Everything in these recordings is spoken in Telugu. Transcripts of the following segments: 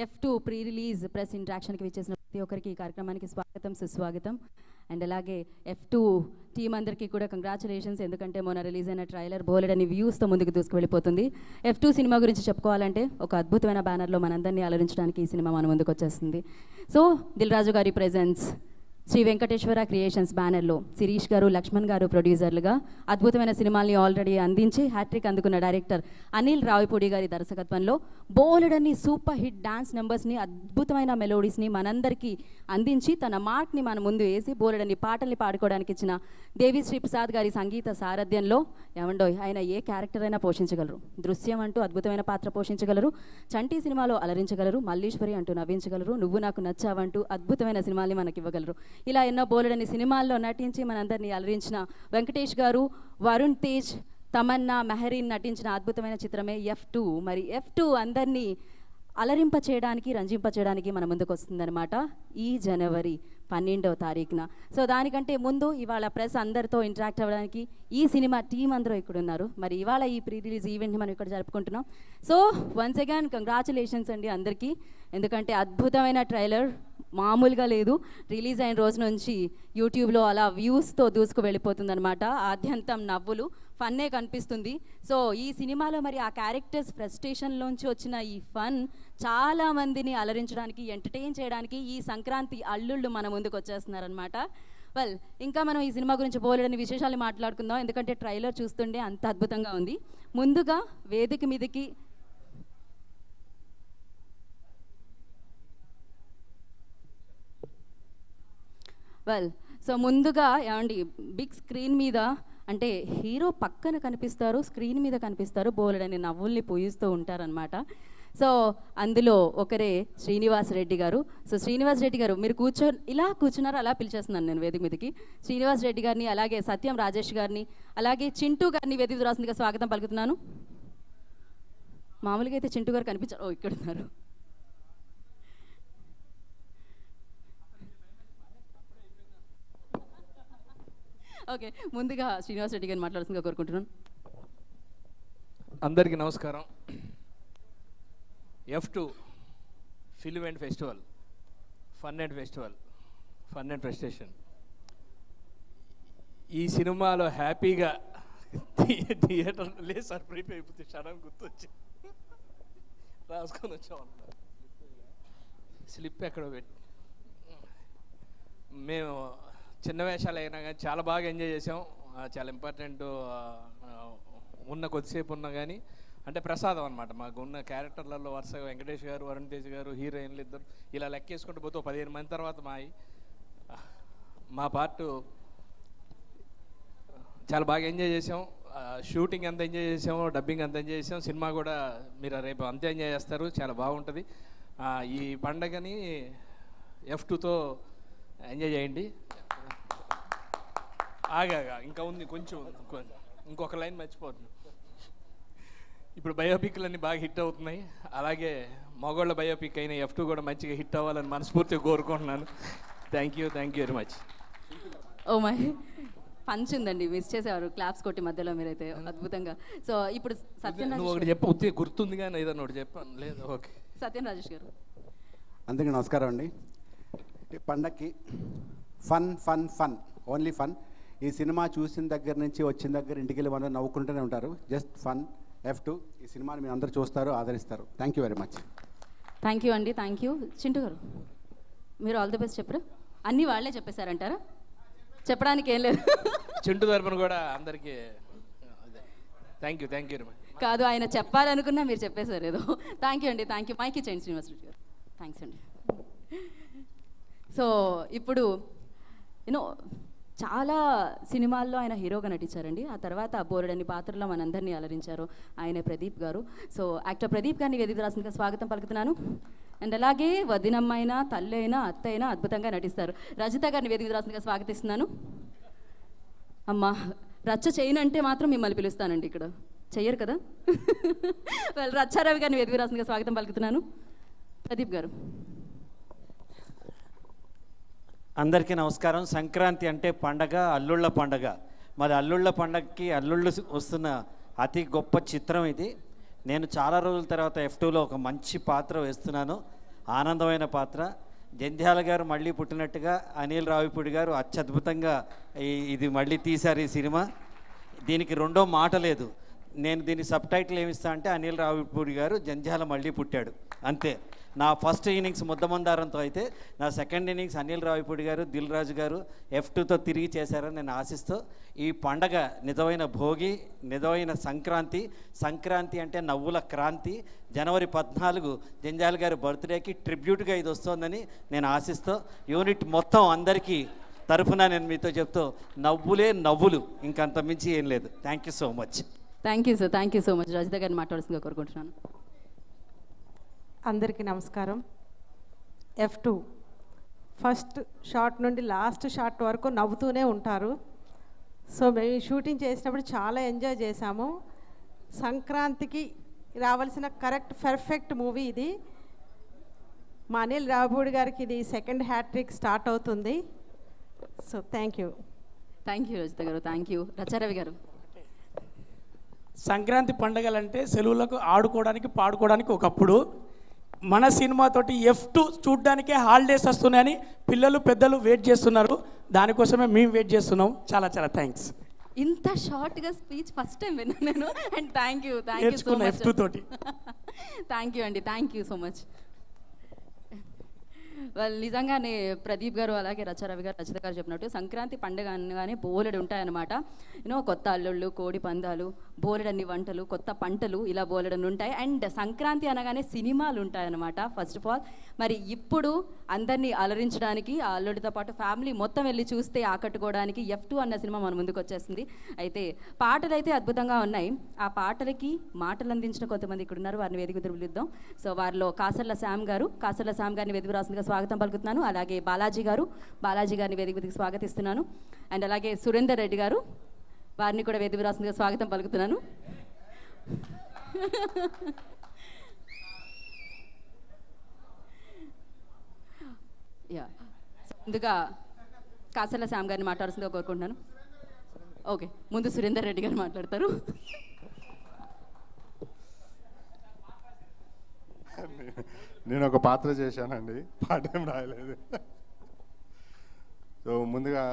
F2 ప్రీ-రిలీజ్ ప్రెస్ ఇంటరాక్షన్కి విచ్చేసిన ప్రతి ఒక్కరికి ఈ కార్యక్రమానికి స్వాగతం సుస్వాగతం. అండ్ అలాగే F2 టీమ్ అందరికీ కూడా కంగ్రాచులేషన్స్, ఎందుకంటే మొన్న రిలీజ్ అయిన ట్రైలర్ బోలెడని వ్యూస్తో ముందుకు దూసుకువెళ్ళిపోతుంది. F2 సినిమా గురించి చెప్పుకోవాలంటే ఒక అద్భుతమైన బ్యానర్లో మనందరినీ అలరించడానికి ఈ సినిమా మన ముందుకు వచ్చేస్తుంది. సో దిల్ రాజు గారి ప్రెజెన్స్ శ్రీ వెంకటేశ్వర క్రియేషన్స్ బ్యానర్లో శిరీష్ గారు, లక్ష్మణ్ గారు ప్రొడ్యూసర్లుగా అద్భుతమైన సినిమాల్ని ఆల్రెడీ అందించి హ్యాట్రిక్ అందుకున్న డైరెక్టర్ అనిల్ రావిపూడి గారి దర్శకత్వంలో బోలెడన్ని సూపర్ హిట్ డాన్స్ నెంబర్స్ని, అద్భుతమైన మెలోడీస్ని మనందరికీ అందించి తన మార్క్ని మన ముందు వేసి బోలెడన్ని పాటల్ని పాడుకోవడానికి ఇచ్చిన దేవిశ్రీ ప్రసాద్ గారి సంగీత సారథ్యంలో ఏమండోయ్ ఆయన ఏ క్యారెక్టర్ అయినా పోషించగలరు. దృశ్యం అంటూ అద్భుతమైన పాత్ర పోషించగలరు, చంటి సినిమాలో అలరించగలరు, మల్లీశ్వరి అంటూ నవ్వించగలరు, నువ్వు నాకు నచ్చావంటూ అద్భుతమైన సినిమాల్ని మనకి ఇవ్వగలరు. ఇలా ఎన్నో బోలెడని సినిమాల్లో నటించి మనందరినీ అలరించిన వెంకటేష్ గారు, వరుణ్ తేజ్, తమన్నా, మెహరీన్ నటించిన అద్భుతమైన చిత్రమే F2. మరి F2 అందరినీ అలరింప చేయడానికి, రంజింప చేయడానికి మన ముందుకు వస్తుందన్నమాట ఈ జనవరి 12వ తారీఖున. సో దానికంటే ముందు ఇవాళ ప్రెస్ అందరితో ఇంటరాక్ట్ అవ్వడానికి ఈ సినిమా టీం అందరూ ఇక్కడ ఉన్నారు. మరి ఇవాళ ఈ ప్రీ రిలీజ్ ఈవెంట్ని మనం ఇక్కడ జరుపుకుంటున్నాం. సో వన్స్ అగైన్ కంగ్రాచులేషన్స్ అండి అందరికీ, ఎందుకంటే అద్భుతమైన ట్రైలర్ మామూలుగా లేదు. రిలీజ్ అయిన రోజు నుంచి యూట్యూబ్లో అలా వ్యూస్తో దూసుకు వెళ్ళిపోతుంది అనమాట. ఆద్యంతం నవ్వులు, ఫన్నే కనిపిస్తుంది. సో ఈ సినిమాలో మరి ఆ క్యారెక్టర్స్ ఫ్రస్ట్రేషన్లోంచి వచ్చిన ఈ ఫన్ చాలా మందిని అలరించడానికి, ఎంటర్టైన్ చేయడానికి ఈ సంక్రాంతి అల్లుళ్ళు మన ముందుకు వచ్చేస్తున్నారనమాట. వెల్, ఇంకా మనం ఈ సినిమా గురించి బోలెడని విశేషాలు మాట్లాడుకుందాం, ఎందుకంటే ట్రైలర్ చూస్తుంటే అంత అద్భుతంగా ఉంది. ముందుగా వేదిక మీదకి ముందుగా ఏమండి బిగ్ స్క్రీన్ మీద అంటే హీరో పక్కన కనిపిస్తారు, స్క్రీన్ మీద కనిపిస్తారు, బోలెడని నవ్వుల్ని పూయిస్తూ ఉంటారనమాట. సో అందులో ఒకరే శ్రీనివాస్ రెడ్డి గారు. సో శ్రీనివాస్ రెడ్డి గారు మీరు ఇలా కూర్చున్నారు, అలా పిలిచేస్తున్నాను నేను వేదిక మీదకి. శ్రీనివాస్ రెడ్డి గారిని, అలాగే సత్యం రాజేష్ గారిని, అలాగే చింటూ గారిని వేదిక రాసిందిగా స్వాగతం పలుకుతున్నాను. మామూలుగా అయితే చింటూ గారు కనిపించారు, ఇక్కడ ఉన్నారు. ఓకే, ముందుగా శ్రీనివాస్ రెడ్డి గారిని మాట్లాడుతుందిగా కోరుకుంటున్నాను. అందరికీ నమస్కారం. F2 film and festival, fun and festival, fun and frustration. ఈ సినిమాలో హ్యాపీగా థియేటర్ లేదు సార్, ప్రీపే అయిపోతే సడన్ గుర్తొచ్చి రాసుకొని వచ్చాం. స్లిప్ ఎక్కడ పెట్టి మేము చిన్న వేషాలు అయినా కానీ చాలా బాగా ఎంజాయ్ చేసాం. చాలా ఇంపార్టెంట్ ఉన్న కొద్దిసేపు ఉన్నా కానీ అంటే ప్రసాదం అనమాట. మాకు ఉన్న క్యారెక్టర్లలో వరుసగా వెంకటేష్ గారు, వరుణ్ తేజ్ గారు, హీరోయిన్లు ఇద్దరు ఇలా లెక్కేసుకుంటూ పోతే 15 మంది తర్వాత మా పార్ట్ చాలా బాగా ఎంజాయ్ చేసాం. షూటింగ్ అంత ఎంజాయ్ చేసాము, డబ్బింగ్ అంత ఎంజాయ్ చేసాం. సినిమా కూడా మీరు రేపు అంతే ఎంజాయ్ చేస్తారు, చాలా బాగుంటుంది. ఈ పండగని F2తో ఎంజాయ్ చేయండి. ఆగా ఇంకా ఉంది కొంచెం, ఇంకొక లైన్ మర్చిపోతుంది. ఇప్పుడు బయోపిక్లన్నీ బాగా హిట్ అవుతున్నాయి, అలాగే మగోళ్ళ బయోపిక్ అయిన F2 కూడా మంచిగా హిట్ అవ్వాలని మనస్ఫూర్తిగా కోరుకుంటున్నాను. Thank you very much. Oh my punch ఉందండి, మిస్ చేసేవారు క్లాప్స్ కొట్టి మధ్యలో మీరైతే అద్భుతంగా. సో ఇప్పుడు సత్యం నువ్వు ఒకటి చెప్పు, గుర్తుంది కానీ ఏదన్నా ఒకటి చెప్పాను లేదు. ఓకే, సత్యం రాజేష్ గారు. అందరికీ నమస్కారం అండి. ఈ పండక్కి fun fun fun, only fun. ఈ సినిమా చూసిన దగ్గర నుంచి వచ్చిన దగ్గర ఇంటికి వెళ్ళి మనం నవ్వుకుంటూనే ఉంటారు. Just fun. F2 ఈ సినిమాని మీరు అందరూ చూస్తారు, ఆదరిస్తారు. Thank you very much. Thank you అండి, థ్యాంక్ యూ. చింటూ గారు మీరు ఆల్ ది బెస్ట్ చెప్పరు, అన్నీ వాళ్ళే చెప్పేశారంటారా? చెప్పడానికి ఏం లేదు. చింటూ తరపున కూడా అందరికీ థ్యాంక్ యూ వెరీ మచ్. కాదు, ఆయన చెప్పాలనుకున్నా మీరు చెప్పేశారు ఏదో. థ్యాంక్ యూ అండి, థ్యాంక్ యూ. మైక్ ఇచ్చేయండి శ్రీనివాస్ రెడ్డి గారు. థ్యాంక్స్ అండి. సో ఇప్పుడు చాలా సినిమాల్లో ఆయన హీరోగా నటించారండి. ఆ తర్వాత బోలెడన్ని పాత్రలో మనందరినీ అలరించారు ఆయన ప్రదీప్ గారు. సో యాక్టర్ ప్రదీప్ గారిని వేదిక రాసిందిగా స్వాగతం పలుకుతున్నాను. అండ్ అలాగే వదినమ్మైనా, తల్లి అయినా, అత్త అయినా అద్భుతంగా నటిస్తారు. రజిత గారిని వేదిక రాసిందిగా స్వాగతిస్తున్నాను. అమ్మ రచ్చ చేయనంటే మాత్రం మిమ్మల్ని పిలుస్తానండి, ఇక్కడ చెయ్యరు కదా. రచ్చారవి గారిని వేదిక రాసిందిగా స్వాగతం పలుకుతున్నాను. ప్రదీప్ గారు. అందరికీ నమస్కారం. సంక్రాంతి అంటే పండగ, అల్లుళ్ళ పండగ. మరి అల్లుళ్ళ పండగకి అల్లుళ్ళు వస్తున్న అతి గొప్ప చిత్రం ఇది. నేను చాలా రోజుల తర్వాత F2లో ఒక మంచి పాత్ర వేస్తున్నాను. ఆనందమైన పాత్ర. జంధ్యాల గారు మళ్ళీ పుట్టినట్టుగా అనిల్ రావిపూడి గారు అత్యద్భుతంగా ఇది మళ్ళీ తీశారు ఈ సినిమా. దీనికి రెండో మాట లేదు. నేను దీని సబ్ టైటిల్ ఏమిస్తా అంటే అనిల్ రావిపూడి గారు జంధ్యాల మళ్ళీ పుట్టాడు అంతే. నా ఫస్ట్ ఇన్నింగ్స్ ముద్దమందారంతో అయితే నా సెకండ్ ఇన్నింగ్స్ అనిల్ రావిపూడి గారు, దిల్ రాజు గారు F2తో తిరిగి చేశారని నేను ఆశిస్తూ, ఈ పండగ నిజమైన భోగి, నిజమైన సంక్రాంతి. సంక్రాంతి అంటే నవ్వుల క్రాంతి. జనవరి 14 జంధ్యాల గారి బర్త్డేకి ట్రిబ్యూట్గా ఇది వస్తుందని నేను ఆశిస్తూ, యూనిట్ మొత్తం అందరికీ తరఫున నేను మీతో చెప్తూ నవ్వులే నవ్వులు, ఇంకంత మించి ఏం లేదు. Thank you so much. Thank you sir, thank you so much. Rajitha గారిని మాట్లాడాల్సిందిగా కోరుకుంటున్నాను. అందరికీ నమస్కారం. F2 ఫస్ట్ షాట్ నుండి లాస్ట్ షాట్ వరకు నవ్వుతూనే ఉంటారు. సో మేము షూటింగ్ చేసినప్పుడు చాలా ఎంజాయ్ చేశాము. సంక్రాంతికి రావాల్సిన పర్ఫెక్ట్ మూవీ ఇది. మా అనిల్ రావిపూడి గారికి ఇది సెకండ్ హ్యాట్రిక్ స్టార్ట్ అవుతుంది. So thank you. Thank you Rajitha గారు, థ్యాంక్ యూ. రచారవి గారు. సంక్రాంతి పండుగలంటే సెలవులకు ఆడుకోవడానికి పాడుకోవడానికి ఒకప్పుడు, మన సినిమాతోటి F2 చూడ్డానికే హాలిడేస్ వస్తున్నాయని పిల్లలు పెద్దలు వెయిట్ చేస్తున్నారు. దానికోసమే మేము వెయిట్ చేస్తున్నాం. చాలా చాలా థ్యాంక్స్. ఇంత షార్ట్గా స్పీచ్ ఫస్ట్ టైం విన్నాను నేను. And thank you so much. F2 తోటి థ్యాంక్ యూ అండి, థ్యాంక్ యూ సో మచ్. వాళ్ళు నిజంగానే ప్రదీప్ గారు అలాగే రచారవి గారు, రచిత గారు చెప్పినట్టు సంక్రాంతి పండుగ అనగానే బోలెడు ఉంటాయన్నమాట. కొత్త అల్లుళ్ళు, కోడి పందాలు, బోలెడన్ని వంటలు, కొత్త పంటలు, ఇలా బోలెడన్ని ఉంటాయి. అండ్ సంక్రాంతి అనగానే సినిమాలు ఉంటాయన్నమాట. ఫస్ట్ ఆఫ్ ఆల్ మరి ఇప్పుడు అందరినీ అలరించడానికి ఆ అల్లుడితో పాటు ఫ్యామిలీ మొత్తం వెళ్ళి చూస్తే ఆకట్టుకోవడానికి F2 అన్న సినిమా మన ముందుకు వచ్చేస్తుంది. అయితే పాటలు అయితే అద్భుతంగా ఉన్నాయి. ఆ పాటలకి మాటలు అందించిన కొంతమంది ఇక్కడ ఉన్నారు, వారిని వేదిక పిలుద్దాం. సో వారిలో కాసర్ల శ్యామ్ గారిని వేదిక రాసిందిగా స్వాగతం పలుకుతున్నాను. అలాగే బాలాజీ గారిని వేదిక స్వాగతిస్తున్నాను. అండ్ అలాగే సురేందర్ రెడ్డి గారు, వారిని కూడా వేదిక రాసిందిగా స్వాగతం పలుకుతున్నాను. ముందుగా కాసర్ల శ్యామ్ గారిని మాట్లాడాల్సిందిగా కోరుకుంటున్నాను. ఓకే, ముందు సురేందర్ రెడ్డి గారు మాట్లాడతారు. నేను ఒక పాత్ర చేశానండి, పాట ఏం రాయలేదు. సో ముందుగా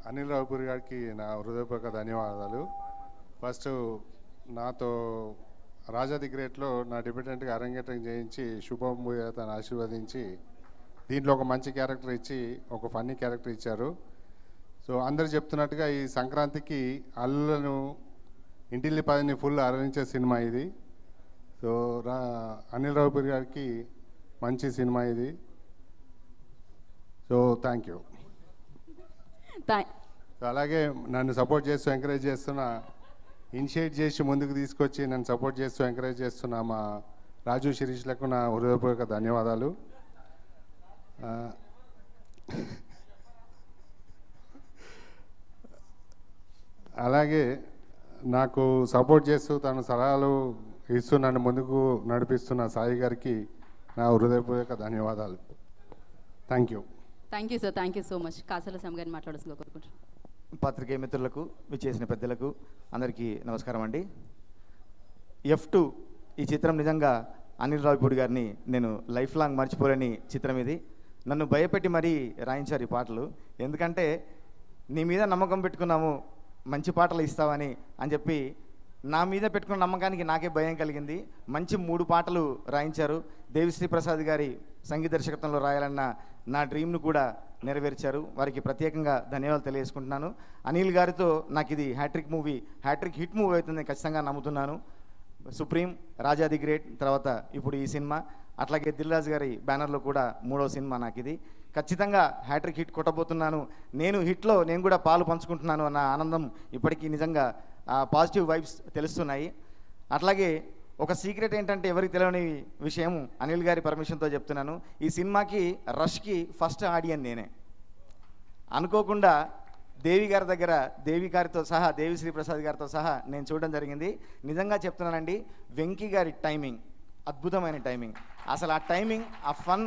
అనిల్ రావిపూడి గారికి నా హృదయపూర్వక ధన్యవాదాలు. ఫస్ట్ నాతో రాజా ది గ్రేట్లో నా డిబెటెంట్గా అరంగేట్రం చేయించి శుభముహూర్తాన్ని ఆశీర్వదించి దీంట్లో ఒక మంచి క్యారెక్టర్ ఇచ్చి ఒక ఫన్నీ క్యారెక్టర్ ఇచ్చారు. సో అందరు చెప్తున్నట్టుగా ఈ సంక్రాంతికి అల్లులను ఇంటిల్లి పదిని ఫుల్ అలరించే సినిమా ఇది. సో అనిల్ రావిపూడి గారికి మంచి సినిమా ఇది. So thank you. అలాగే నన్ను సపోర్ట్ చేస్తూ ఎంకరేజ్ చేస్తున్న, ఇనిషియేట్ చేసి ముందుకు తీసుకొచ్చి నన్ను సపోర్ట్ చేస్తూ ఎంకరేజ్ చేస్తున్న మా రాజు శిరీష్లకు నా హృదయపూర్వక ధన్యవాదాలు. అలాగే నాకు సపోర్ట్ చేస్తూ తన సలహాలు ఇస్తూ నన్ను ముందుకు నడిపిస్తున్న సాయి గారికి నా హృదయపూర్వక ధన్యవాదాలు. Thank you. Thank you sir, thank you so much. Kasarla Shyam గారిని మాట్లాడాల్సిందిగా కోరుకుంటున్నాను. పత్రికేయ మిత్రులకు, విచ్చేసిన పెద్దలకు అందరికీ నమస్కారం అండి. F2 ఈ చిత్రం నిజంగా అనిల్ రావిపూడి గారిని నేను లైఫ్ లాంగ్ మర్చిపోలేని చిత్రం ఇది. నన్ను భయపెట్టి మరీ రాయించారు ఈ పాటలు. ఎందుకంటే నీ మీద నమ్మకం పెట్టుకున్నాము, మంచి పాటలు ఇస్తావని అని చెప్పి నా మీద పెట్టుకున్న నమ్మకానికి నాకే భయం కలిగింది. మంచి 3 పాటలు రాయించారు. దేవిశ్రీ ప్రసాద్ గారి సంగీత దర్శకత్వంలో రాయాలన్న నా డ్రీమ్ను కూడా నెరవేర్చారు. వారికి ప్రత్యేకంగా ధన్యవాదాలు తెలియజేసుకుంటున్నాను. అనిల్ గారితో నాకు ఇది హ్యాట్రిక్ హిట్ మూవీ అవుతుందని ఖచ్చితంగా నమ్ముతున్నాను. సుప్రీం, రాజా ది గ్రేట్, తర్వాత ఇప్పుడు ఈ సినిమా, అట్లాగే దిల్ రాజు గారి బ్యానర్లో కూడా 3వ సినిమా నాకు ఇది. ఖచ్చితంగా హ్యాట్రిక్ హిట్ కొట్టబోతున్నాను. నేను హిట్లో నేను కూడా పాలు పంచుకుంటున్నాను అన్న ఆనందం ఇప్పటికీ నిజంగా పాజిటివ్ వైబ్స్ తెలుస్తున్నాయి. అట్లాగే ఒక సీక్రెట్ ఏంటంటే ఎవరికి తెలియని విషయం, అనిల్ గారి పర్మిషన్తో చెప్తున్నాను. ఈ సినిమాకి రష్కి ఫస్ట్ ఆడియన్ నేనే. అనుకోకుండా దేవి గారి దగ్గర దేవిశ్రీ ప్రసాద్ గారితో సహా నేను చూడడం జరిగింది. నిజంగా చెప్తున్నానండి, వెంకీ గారి టైమింగ్ అద్భుతమైన టైమింగ్. అసలు ఆ టైమింగ్, ఆ ఫన్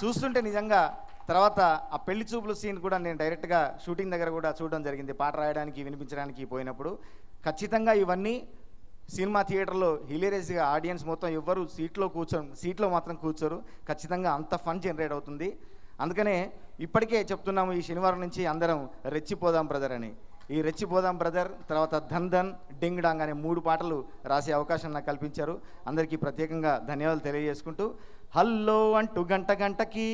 చూస్తుంటే నిజంగా తర్వాత ఆ పెళ్లి చూపుల సీన్ కూడా నేను డైరెక్ట్గా షూటింగ్ దగ్గర కూడా చూడడం జరిగింది. పాట రాయడానికి, వినిపించడానికి పోయినప్పుడు ఖచ్చితంగా ఇవన్నీ సినిమా థియేటర్లో హిలేరియస్గా ఆడియన్స్ మొత్తం ఎవ్వరు సీట్లో మాత్రం కూర్చోరు. ఖచ్చితంగా అంత ఫన్ జనరేట్ అవుతుంది. అందుకనే ఇప్పటికే చెప్తున్నాము, ఈ శనివారం నుంచి అందరం రెచ్చిపోదాం బ్రదర్ అని. ఈ రెచ్చిపోదాం బ్రదర్ తర్వాత ధన్ ధన్ డింగ్ డాంగ్ అనే 3 పాటలు రాసే అవకాశం నాకు కల్పించారు. అందరికీ ప్రత్యేకంగా ధన్యవాదాలు తెలియజేసుకుంటూ, హల్లో అంటూ గంటకి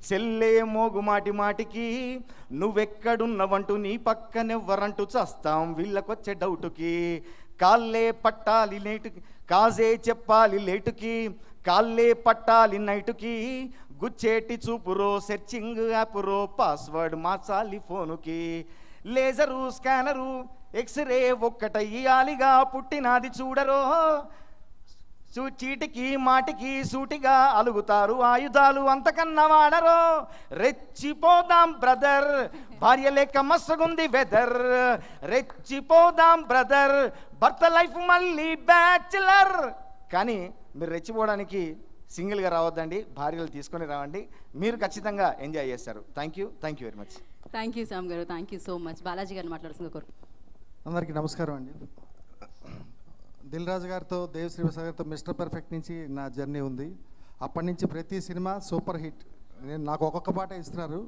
సెల్లే మోగు మాటికి నువ్వెక్కడున్నవంటూ నీ పక్కనెవ్వరంటూ చస్తాం వీళ్ళకొచ్చే డౌటుకి, కాళ్ళే పట్టాలి లేటుకి కాజే చెప్పాలి లేటుకి, కాళ్ళే పట్టాలి నైటుకి గుచ్చేటి చూపురో సెర్చింగ్ యాపురో పాస్వర్డ్ మార్చాలి ఫోనుకి, లేజరు స్కానరు ఎక్స్రే ఒక్కటయ్యాలిగా పుట్టినాది చూడరో, చీటికి మాటికి సూటిగా అలుగుతారు ఆయుధాలు అంతకన్నా వాడరో, రెచ్చిపోదాం బ్రదర్ భార్య లేక మస్తగుంది వెదర్, రెచ్చిపోదాం బ్రదర్ భర్త లైఫ్ మళ్ళీ బ్యాచులర్. కానీ మీరు రెచ్చిపోవడానికి సింగిల్గా రావద్దండి, భార్యలు తీసుకొని రావండి, మీరు ఖచ్చితంగా ఎంజాయ్ చేస్తారు. Thank you very much. Thank you Shyam గారు, thank you so much. Balaji గారిని మాట్లాడుతున్న కోరు. అందరికీ నమస్కారం అండి. దిల్ రాజు గారితో దేవిశ్రీ ప్రసాద్ గారితో మిస్టర్ పర్ఫెక్ట్ నుంచి నా జర్నీ ఉంది. అప్పటి నుంచి ప్రతి సినిమా సూపర్ హిట్. నాకు ఒక్కొక్క పాట ఇస్తున్నారు,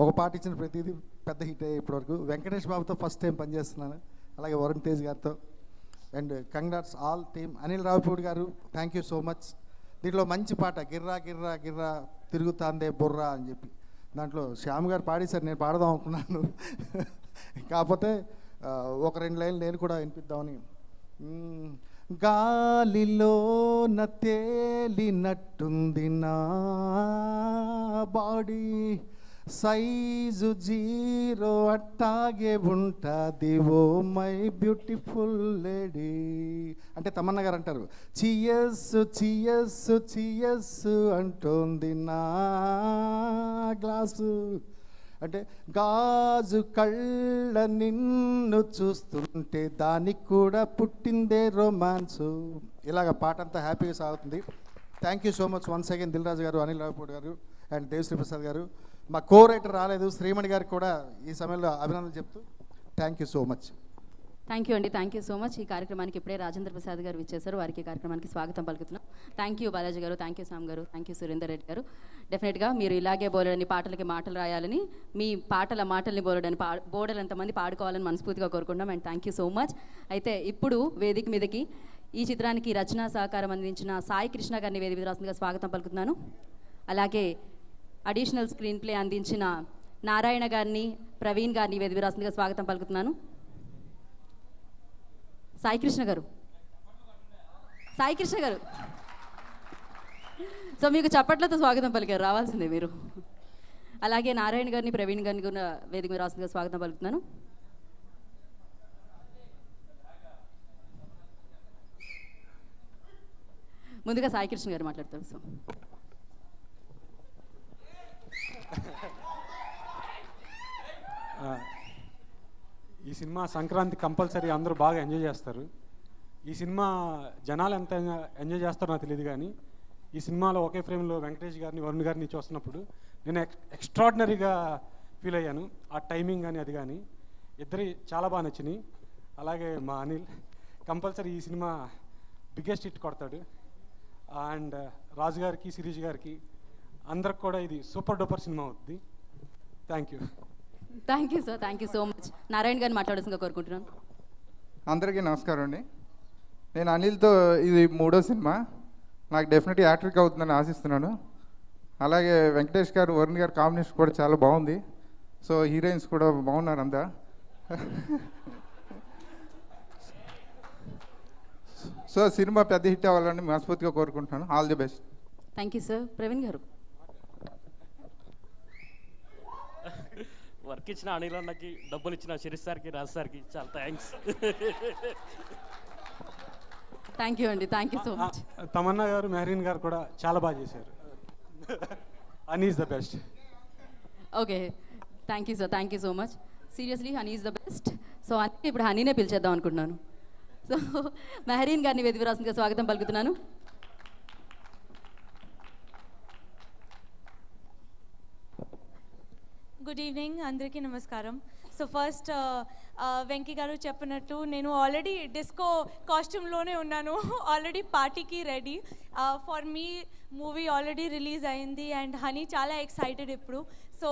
ఒక పాట ఇచ్చిన ప్రతిదీ పెద్ద హిట్ అయ్యే ఇప్పటివరకు. వెంకటేష్ బాబుతో ఫస్ట్ టైం పనిచేస్తున్నాను, అలాగే వరుణ్ తేజ్ గారితో. And congrats all team. Anil Ravipudi గారు థ్యాంక్ యూ సో మచ్. దీంట్లో మంచి పాట గిర్రా గిర్రా గిర్రా తిరుగుతాందే బుర్రా అని చెప్పి దాంట్లో శ్యామ్ గారు పాడేశారు, నేను పాడదాం అనుకున్నాను. కాకపోతే ఒక 2 లైన్లు నేను కూడా వినిపిద్దామని. గాలిలో తేలినట్టుంది నా బాడీ, సైజు 0 అట్టాగే ఉంటుంది ఓ మై బ్యూటిఫుల్ లేడీ అంటే తమన్నా గారు అంటారు, చియస్సు చియస్సు చియస్సు అంటోంది నా గ్లాసు అంటే, గాజు కళ్ళ నిన్ను చూస్తుంటే దానికి కూడా పుట్టిందే రొమాన్సు. ఇలాగ పాట అంతా హ్యాపీగా సాగుతుంది. Thank you so much once again Dil Raju గారు, అనిల్ రావిపూడి గారు అండ్ దేవిశ్రీ ప్రసాద్ గారు. మా కో రైటర్ రాలేదు శ్రీమణి గారికి కూడా ఈ సమయంలో అభినందనలు చెప్తూ thank you so much. Thank you అండి, థ్యాంక్ యూ సో మచ్. ఈ కార్యక్రమానికి ఇప్పుడే రాజేంద్ర ప్రసాద్ గారు ఇచ్చేశారు, వారికి ఈ కార్యక్రమానికి స్వాగతం పలుకుతున్నాం. థ్యాంక్ యూ బాలాజీ గారు, థ్యాంక్ యూ శ్యామ్ గారు, థ్యాంక్ యూ సురేందర్ రెడ్డి గారు. డెఫినెట్గా మీరు ఇలాగే బోలెడని పాటలకి మాటలు రాయాలని, మీ మాటల్ని బోలెడంతమంది పాడుకోవాలని మనస్ఫూర్తిగా కోరుకుంటాం. And thank you so much. అయితే ఇప్పుడు వేదిక మీదకి ఈ చిత్రానికి రచనా సహకారం అందించిన సాయి కృష్ణ గారిని వేదిక మీద రాస్తుందిగా స్వాగతం పలుకుతున్నాను. అలాగే అడిషనల్ స్క్రీన్ ప్లే అందించిన నారాయణ గారిని, ప్రవీణ్ గారిని వేదిక మీద రాస్తుందిగా స్వాగతం పలుకుతున్నాను. సాయి కృష్ణ గారు సో మీకు చప్పట్లతో స్వాగతం పలికారు, రావాల్సిందే మీరు. అలాగే నారాయణ గారిని, ప్రవీణ్ గారిని కూడా వేదిక మీద రాస్తుందిగా స్వాగతం పలుకుతున్నాను. ముందుగా సాయి కృష్ణ గారు మాట్లాడతారు. సో ఈ సినిమా సంక్రాంతి కంపల్సరీ అందరూ బాగా ఎంజాయ్ చేస్తారు. ఈ సినిమా జనాలు ఎంత ఎంజాయ్ చేస్తారో నాకు తెలియదు, కానీ ఈ సినిమాలో ఒకే ఫ్రేమ్లో వెంకటేష్ గారిని, వరుణ్ గారిని చూస్తున్నప్పుడు నేను ఎక్స్ట్రాడినరీగా ఫీల్ అయ్యాను. ఆ టైమింగ్ కానీ అది కానీ ఇద్దరి చాలా బాగా నచ్చినాయి. అలాగే మా అనిల్ కంపల్సరీ ఈ సినిమా బిగ్గెస్ట్ హిట్ కొడతాడు. అండ్ రాజు గారికి, శిరీష్ గారికి అందరికి కూడా ఇది సూపర్ డూపర్ సినిమా అవుతుంది. Thank you. Thank you sir, thank you so much. Narayana గారిని మాట్లాడాల్సిందిగా కోరుకుంటున్నాను. అందరికీ నమస్కారం అండి. నేను అనిల్తో ఇది 3వ సినిమా, నాకు డెఫినెట్గా యాక్టర్కి అవుతుందని ఆశిస్తున్నాను. అలాగే వెంకటేష్ గారు, వరుణ్ గారు కాంబినేషన్ కూడా చాలా బాగుంది. సో హీరోయిన్స్ కూడా బాగున్నారు అంతా. సో సినిమా పెద్ద హిట్ అవ్వాలని మనస్ఫూర్తిగా కోరుకుంటున్నాను. All the best. Thank you sir. Praveen గారు. వర్క్ ఇచ్చిన అనిల్ అన్నకి, డబ్బులు ఇచ్చిన శిరీష్ సార్కి, రాజు సార్కి చాలా థ్యాంక్స్. థ్యాంక్ యూ అండి, thank you so much. Tamannaah గారు, మెహరీన్ గారు కూడా చాలా బాగా చేశారు. Honey is the best. Okay, thank you sir, thank you so much. Seriously honey is the best. So అందుకే ఇప్పుడు హనీనే పిలిచేద్దాం అనుకుంటున్నాను. సో మెహరీన్ గారిని వేదిక రాసిందిగా స్వాగతం పలుకుతున్నాను. గుడ్ ఈవినింగ్, అందరికీ నమస్కారం. సో సో ఫస్ట్ వెంకీ గారు చెప్పినట్టు నేను ఆల్రెడీ డిస్కో కాస్ట్యూమ్లోనే ఉన్నాను, ఆల్రెడీ పార్టీకి ready. For me movie already release అయింది అండ్ హనీ చాలా ఎక్సైటెడ్ ఇప్పుడు. సో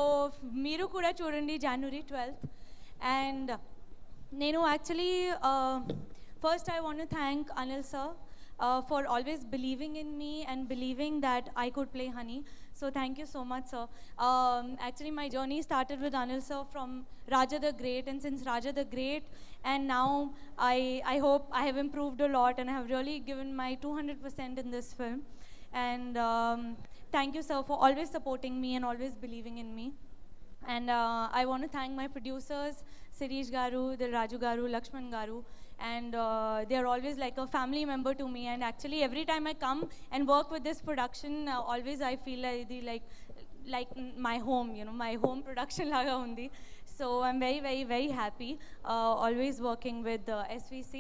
మీరు కూడా చూడండి January 12th. అండ్ నేను actually first I want to thank Anil sir for always believing in me and believing that I could play Honey. So thank you so much, sir. Actually, my journey started with Anil sir from Raja the Great, and since Raja the Great, and now I hope I have improved a lot and I have really given my 200% in this film. And thank you, sir, for always supporting me and always believing in me. And I want to thank my producers, Sirish Garu, Dil Raju Garu, Lakshman Garu, and they are always like a family member to me. And actually, every time I come and work with this production, always I feel like my home, you know, my home production laga undi. So I'm very, very, very happy always working with SVC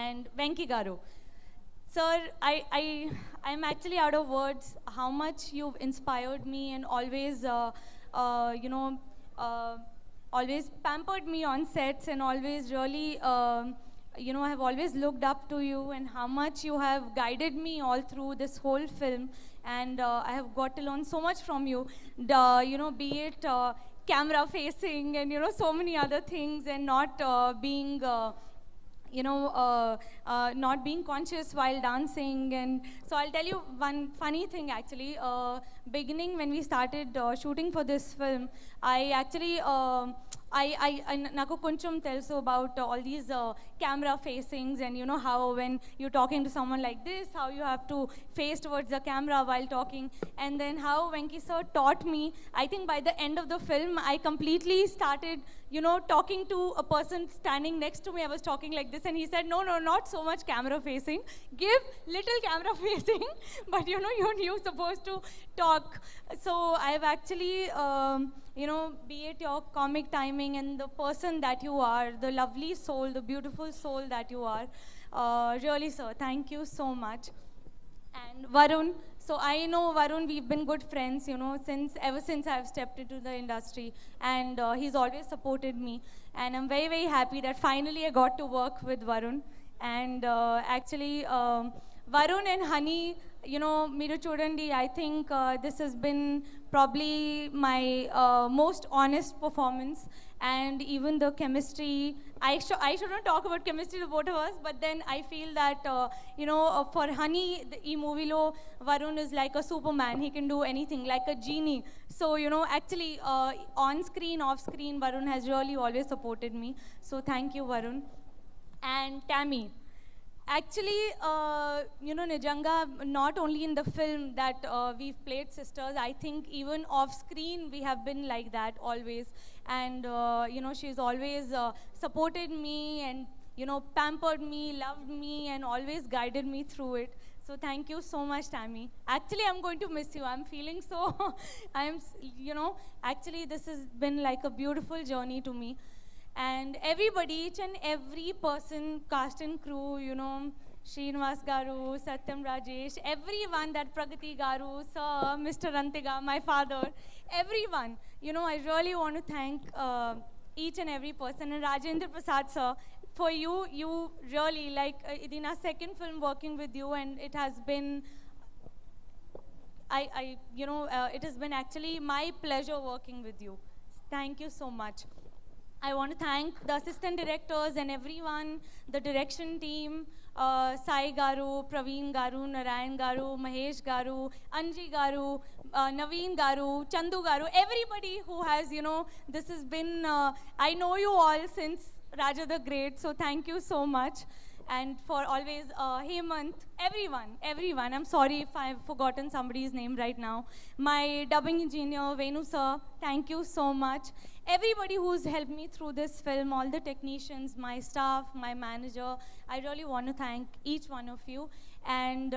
and Venki Garu. Sir, I'm actually out of words how much you've inspired me and always, always pampered me on sets and always really, I have always looked up to you and how much you have guided me all through this whole film. And I have got to learn so much from you, be it camera facing and, so many other things, and not being... not being conscious while dancing. And so I'll tell you one funny thing actually. Beginning when we started shooting for this film, I actually naku koncham telsu about all these camera facings, and how when you're talking to someone like this, how you have to face towards the camera while talking. And then how Venki sir taught me. I think by the end of the film, I completely started talking to a person standing next to me. I was talking like this, and he said, no, not so much camera facing. Give little camera facing, but you're supposed to talk. So I've actually, be it your comic timing and the person that you are, the lovely soul, the beautiful soul that you are. Really, sir, thank you so much. And Varun, so I know Varun, we've been good friends, ever since I've stepped into the industry, and he's always supported me. And I'm very, very happy that finally I got to work with Varun. And actually, Varun and Honey, Meeru Chodandi, I think this has been probably my most honest performance. And even the chemistry, I shouldn't talk about chemistry to both of us, but then I feel that, for Honey, the movie lo, Varun is like a Superman. He can do anything, like a genie. So, actually, on screen, off screen, Varun has really always supported me. So, thank you, Varun. And Tammy. Actually, Nijanga, not only in the film that we've played sisters, I think even off screen we have been like that always. And, she's always supported me and, pampered me, loved me, and always guided me through it. So thank you so much, Tammy. Actually, I'm going to miss you. I'm feeling so, actually this has been like a beautiful journey to me. And everybody, each and every person, cast and crew, Srinivas Garu, Satyam Rajesh, everyone, that Pragati Garu, Sir, Mr. Rantiga, my father, everyone. I really want to thank each and every person. And Rajendra Prasad, sir, for you really, like, it is our second film working with you, and it has been, it has been actually my pleasure working with you. Thank you so much. I want to thank the assistant directors and everyone, the direction team, Sai Garu, Praveen Garu, Narayan Garu, Mahesh Garu, Anji Garu, Naveen Garu, Chandu Garu, everybody who has, this has been, I know you all since Raja the Great, so thank you so much. And for always Hemant, everyone. I'm sorry if I've forgotten somebody's name right now. My dubbing engineer, Venu sir, thank you so much. Everybody who's helped me through this film, all the technicians, my staff, my manager, I really want to thank each one of you. And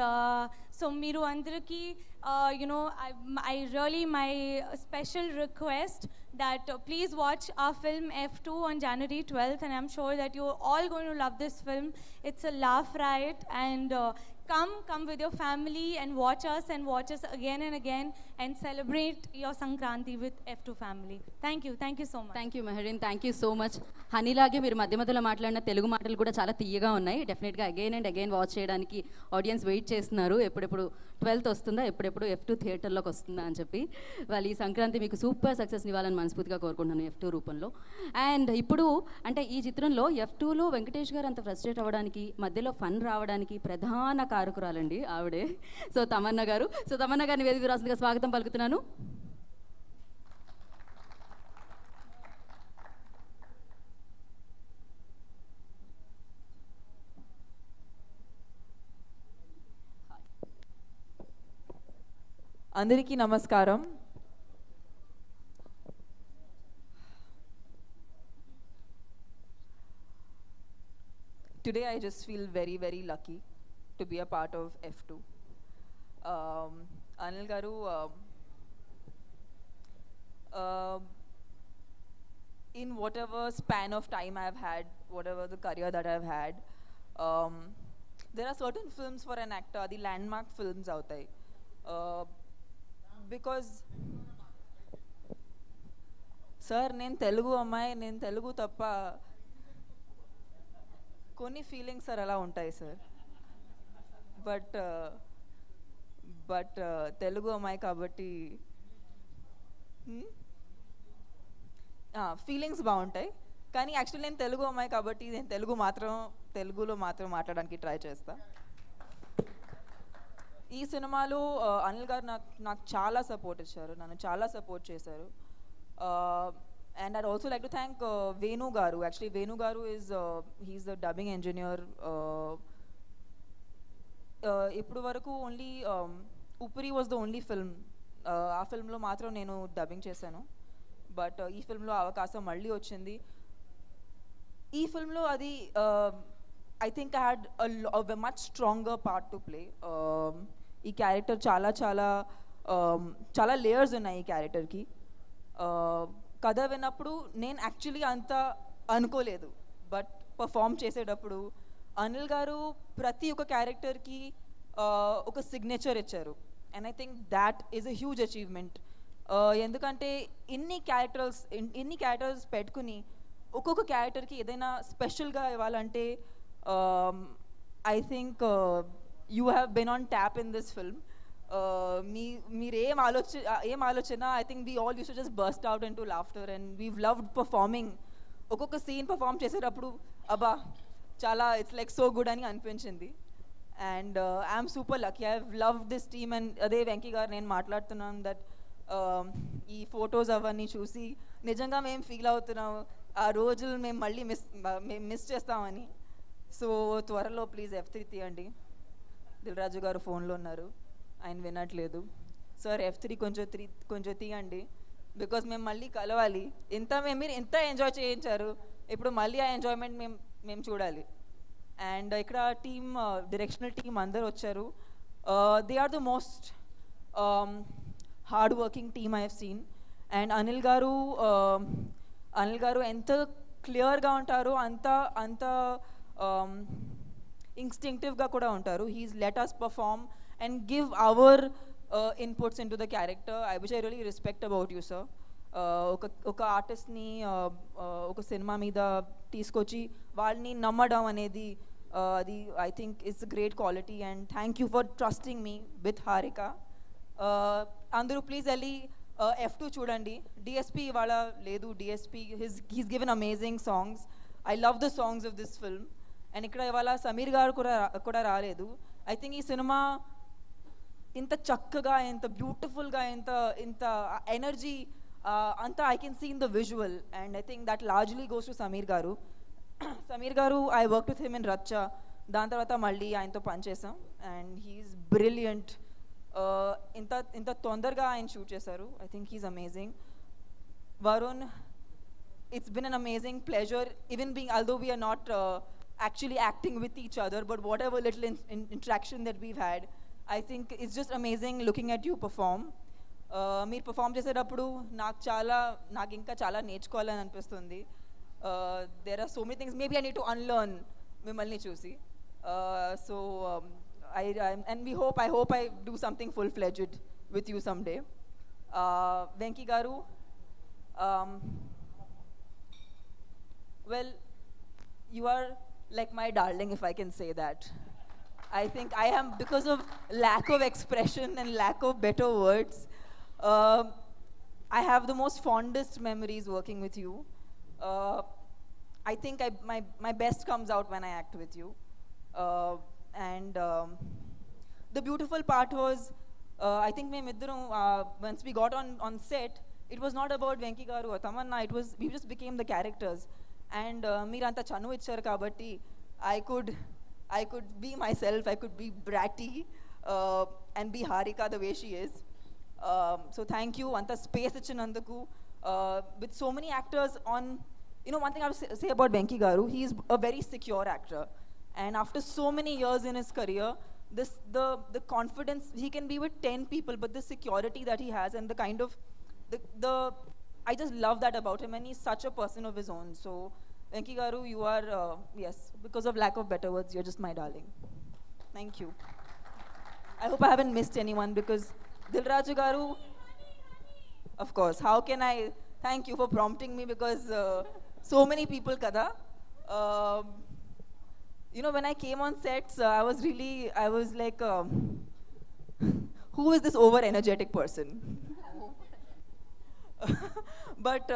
so Miru Andraki, I really, my special request that please watch our film F2 on January 12th, and I'm sure that you're all going to love this film. It's a laugh riot, and come with your family and watch us again and again and celebrate your Sankranti with F2 family. Thank you so much. Thank you Mehreen, thank you so much. హనీలాగే మీరు మధ్య మధ్యలో మాట్లాడిన తెలుగు మాటలు కూడా చాలా తీయగా ఉన్నాయి. డెఫినెట్గా అగైన్ అండ్ అగైన్ వాచ్ చేయడానికి ఆడియన్స్ వెయిట్ చేస్తున్నారు. ఎప్పుడెప్పుడు 12th వస్తుందా, ఎప్పుడెప్పుడు F2 థియేటర్లోకి వస్తుందా అని చెప్పి. వాళ్ళు ఈ సంక్రాంతి మీకు సూపర్ సక్సెస్ని ఇవ్వాలని మనస్ఫూర్తిగా కోరుకుంటున్నాను F2 రూపంలో. అండ్ ఇప్పుడు అంటే ఈ చిత్రంలో F2లో వెంకటేష్ గారు అంత ఫ్రస్ట్రేట్ అవ్వడానికి, మధ్యలో ఫన్ రావడానికి ప్రధాన కారకురాలండి ఆవిడే. సో తమన్నా గారిని వేదిక రాసిందిగా స్వాగతం పలుకుతున్నాను. అందరికీ నమస్కారం. Today I just feel very, very lucky to be a part of F2. Anil garu, in whatever span of time I've had, whatever the career that I've had, there are certain films for an actor, the landmark films out there. Because sir నేను తెలుగు అమ్మాయి, నేను తెలుగు తప్ప కొన్ని ఫీలింగ్స్ సార్ అలా ఉంటాయి సార్. బట్ తెలుగు అమ్మాయి కాబట్టి ఫీలింగ్స్ బాగుంటాయి. కానీ యాక్చువల్లీ నేను తెలుగు అమ్మాయి కాబట్టి నేను తెలుగులో మాత్రం మాట్లాడడానికి ట్రై చేస్తా. ఈ సినిమాలో అనిల్ గారు నాకు చాలా సపోర్ట్ ఇచ్చారు, నన్ను చాలా సపోర్ట్ చేశారు. And I'd also like to thank Venu గారు. యాక్చువల్లీ వేణు గారు హీఈస్ ద డబ్బింగ్ ఇంజనీర్. ఇప్పుడు వరకు only Oopiri was the only film, ఆ ఫిల్మ్లో మాత్రం నేను డబ్బింగ్ చేశాను. బట్ ఈ ఫిల్మ్లో అవకాశం మళ్ళీ వచ్చింది. ఈ ఫిల్మ్లో అది I think I had a much stronger part to play. ఈ క్యారెక్టర్ చాలా లేయర్స్ ఉన్నాయి ఈ క్యారెక్టర్కి. కథ విన్నప్పుడు నేను యాక్చువల్లీ అంత అనుకోలేదు, బట్ పర్ఫామ్ చేసేటప్పుడు అనిల్ గారు ప్రతి ఒక్క క్యారెక్టర్కి ఒక సిగ్నేచర్ ఇచ్చారు. And I think that is a huge achievement. ఎందుకంటే ఇన్ని క్యారెక్టర్స్ పెట్టుకుని ఒక్కొక్క క్యారెక్టర్కి ఏదైనా స్పెషల్గా ఇవ్వాలంటే I think you have been on tap in this film. మీరు ఏం ఆలోచన I think we all used to just burst out into laughter and we've loved performing. ఒక్కొక్క సీన్ పర్ఫామ్ చేసేటప్పుడు అబ్బా చాలా ఇట్స్ లైక్ సో గుడ్ అని అనిపించింది. And I'm super lucky, I have loved this team. And అదే వెంకీ గారు నేను మాట్లాడుతున్నాను దట్ ఈ ఫొటోస్ అవన్నీ చూసి నిజంగా మేము ఫీల్ అవుతున్నాం ఆ రోజులు మేము మళ్ళీ మిస్ చేస్తామని. సో త్వరలో ప్లీజ్ F3 తీయండి. దిల్ రాజు గారు ఫోన్లో ఉన్నారు, ఆయన వినట్లేదు. సార్ F3 కొంచెం తీయండి, బికాజ్ మేము మళ్ళీ కలవాలి. మీరు ఎంత ఎంజాయ్ చేయించారు, ఇప్పుడు మళ్ళీ ఆ ఎంజాయ్మెంట్ మేము చూడాలి. అండ్ ఇక్కడ టీమ్ డైరెక్షనల్ టీమ్ అందరు వచ్చారు. They are the most hard working team I have seen. And Anil garu ఎంత క్లియర్గా ఉంటారో అంత instinctive-గా కూడా ఉంటారు. He's let us perform and give our inputs into the character, which I really respect about you, sir. ఒక ఆర్టిస్ట్ని ఒక సినిమా మీద తీసుకొచ్చి వాళ్ళని నమ్మడం అనేది అది I think it's great quality. And thank you for trusting me with Harika. అందరూ ప్లీజ్ వెళ్ళి F2 చూడండి. డిఎస్పి ఇవాళ లేదు, DSP he's given amazing songs. I love the songs of this film. And ఇక్కడ ఇవాళ సమీర్ గారు కూడా రాలేదు. ఐ థింక్ ఈ సినిమా ఇంత చక్కగా, ఇంత బ్యూటిఫుల్గా, ఇంత ఎనర్జీ అంతా I can see in the visual. And I think that largely goes to Sameer గారు. I work with him in Racha. దాని తర్వాత మళ్ళీ ఆయనతో పనిచేసాం. And he's brilliant. ఇంత తొందరగా ఆయన షూట్ చేశారు. I think he's amazing. Varun, it's been an amazing pleasure, even although we are not actually acting with each other, but whatever little interaction that we've had, I think it's just amazing looking at you perform. మీరు పర్ఫామ్ చేసేటప్పుడు నాకు ఇంకా చాలా నేర్చుకోవాలని అనిపిస్తుంది. there are so many things maybe I need to unlearn మిమ్మల్ని చూసి. So and I hope I do something full-fledged with you someday. Venki Garu, well, you are like my darling, if I can say that. I think I am, because of lack of expression and lack of better words, I have the most fondest memories working with you. I think my best comes out when I act with you. And the beautiful part was, I think once we got on set, it was not about Venki Garu or Tamanna, we just became the characters. And Miranta Chanu ichcharu kabatti, I could be myself, I could be bratty, and be Harika the way she is. So thank you, anta space ichinanduku. With so many actors on, one thing I would say about Venki Garu, he is a very secure actor. And after so many years in his career, the confidence, he can be with 10 people, but the security that he has and the kind of, I just love that about him, and he's such a person of his own. So Venki Garu, you are, yes, because of lack of better words, you're just my darling. Thank you. I hope I haven't missed anyone, because Dilraju Garu, of course, how can I, thank you for prompting me, because so many people kada. When I came on sets, I was like, who is this over-energetic person? But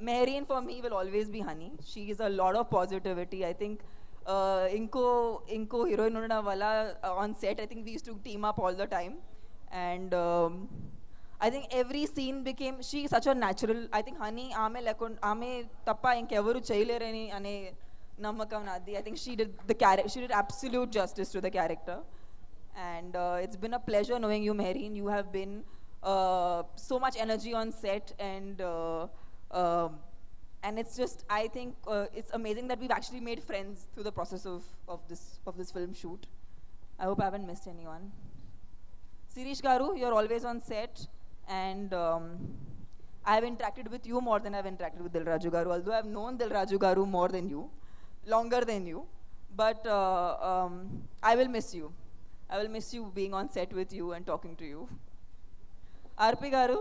Mehreen for me will always be honey. She is a lot of positivity. I think inko heroine undana wala on set, I think we used to team up all the time. And I think every scene became, she is such a natural. I think honey, ame tappa inkevaru cheyalerani ane namakam nadi. I think she did absolute justice to the character. And it's been a pleasure knowing you, Mehreen. You have been so much energy on set, and it's just, I think it's amazing that we've actually made friends through the process of this film shoot. I hope I haven't missed anyone. Sirish Garu, you're always on set, and I've interacted with you more than I've interacted with Dilraju Garu, although I've known Dilraju Garu more than you, longer than you, but I will miss you. I will miss you being on set with you and talking to you. RP Garu,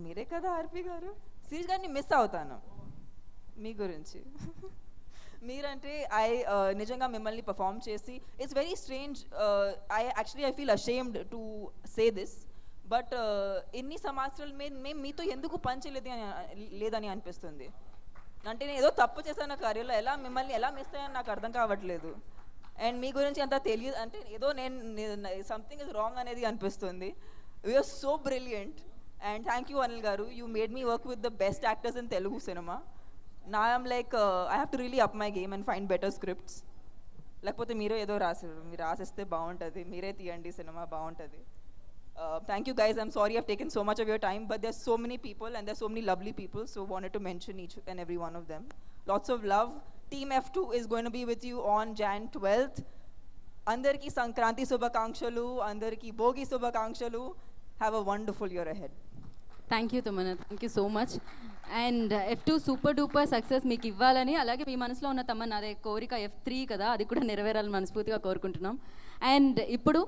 మీరే కదా ఆర్పి గారు. సిరీస్ గారిని మిస్ అవుతాను మీ గురించి. మీరంటే నిజంగా మిమ్మల్ని పర్ఫామ్ చేసి, it's very strange. I feel ashamed to say this, but ఎన్ని సంవత్సరాలు మేము మీతో ఎందుకు పని లేదని అనిపిస్తుంది. అంటే నేను ఏదో తప్పు చేశాను నా కెరీర్లో, మిమ్మల్ని ఎలా మిస్ అయ్యాను నాకు అర్థం కావట్లేదు. అండ్ మీ గురించి అంత తెలియదు, అంటే ఏదో నేను సంథింగ్ ఇస్ రాంగ్ అనేది అనిపిస్తుంది. We are so brilliant. And thank you, Anil Garu. You made me work with the best actors in Telugu cinema. Now I'm like, I have to really up my game and find better scripts. లేకపోతే మీరే ఏదో రాసారు, మీరు రాసిస్తే బాగుంటుంది, మీరే తీయండి సినిమా బాగుంటుంది. Thank you guys. I'm sorry I've taken so much of your time, but there's so many people and there's so many lovely people, so wanted to mention each and every one of them. Lots of love. Team F2 is going to be with you on Jan 12th. Andarki Sankranti Subhakankshalu, Andarki Bogi Subhakankshalu. Have a wonderful year ahead. Thank you Tamannaah, thank you so much. And F2 super duper success మీకు ఇవ్వాలని, అలాగే మీ మనసులో ఉన్న తమన్నా అదే కోరిక F3 కదా, అది కూడా నెరవేరాలని మనస్ఫూర్తిగా కోరుకుంటున్నాం. అండ్ ఇప్పుడు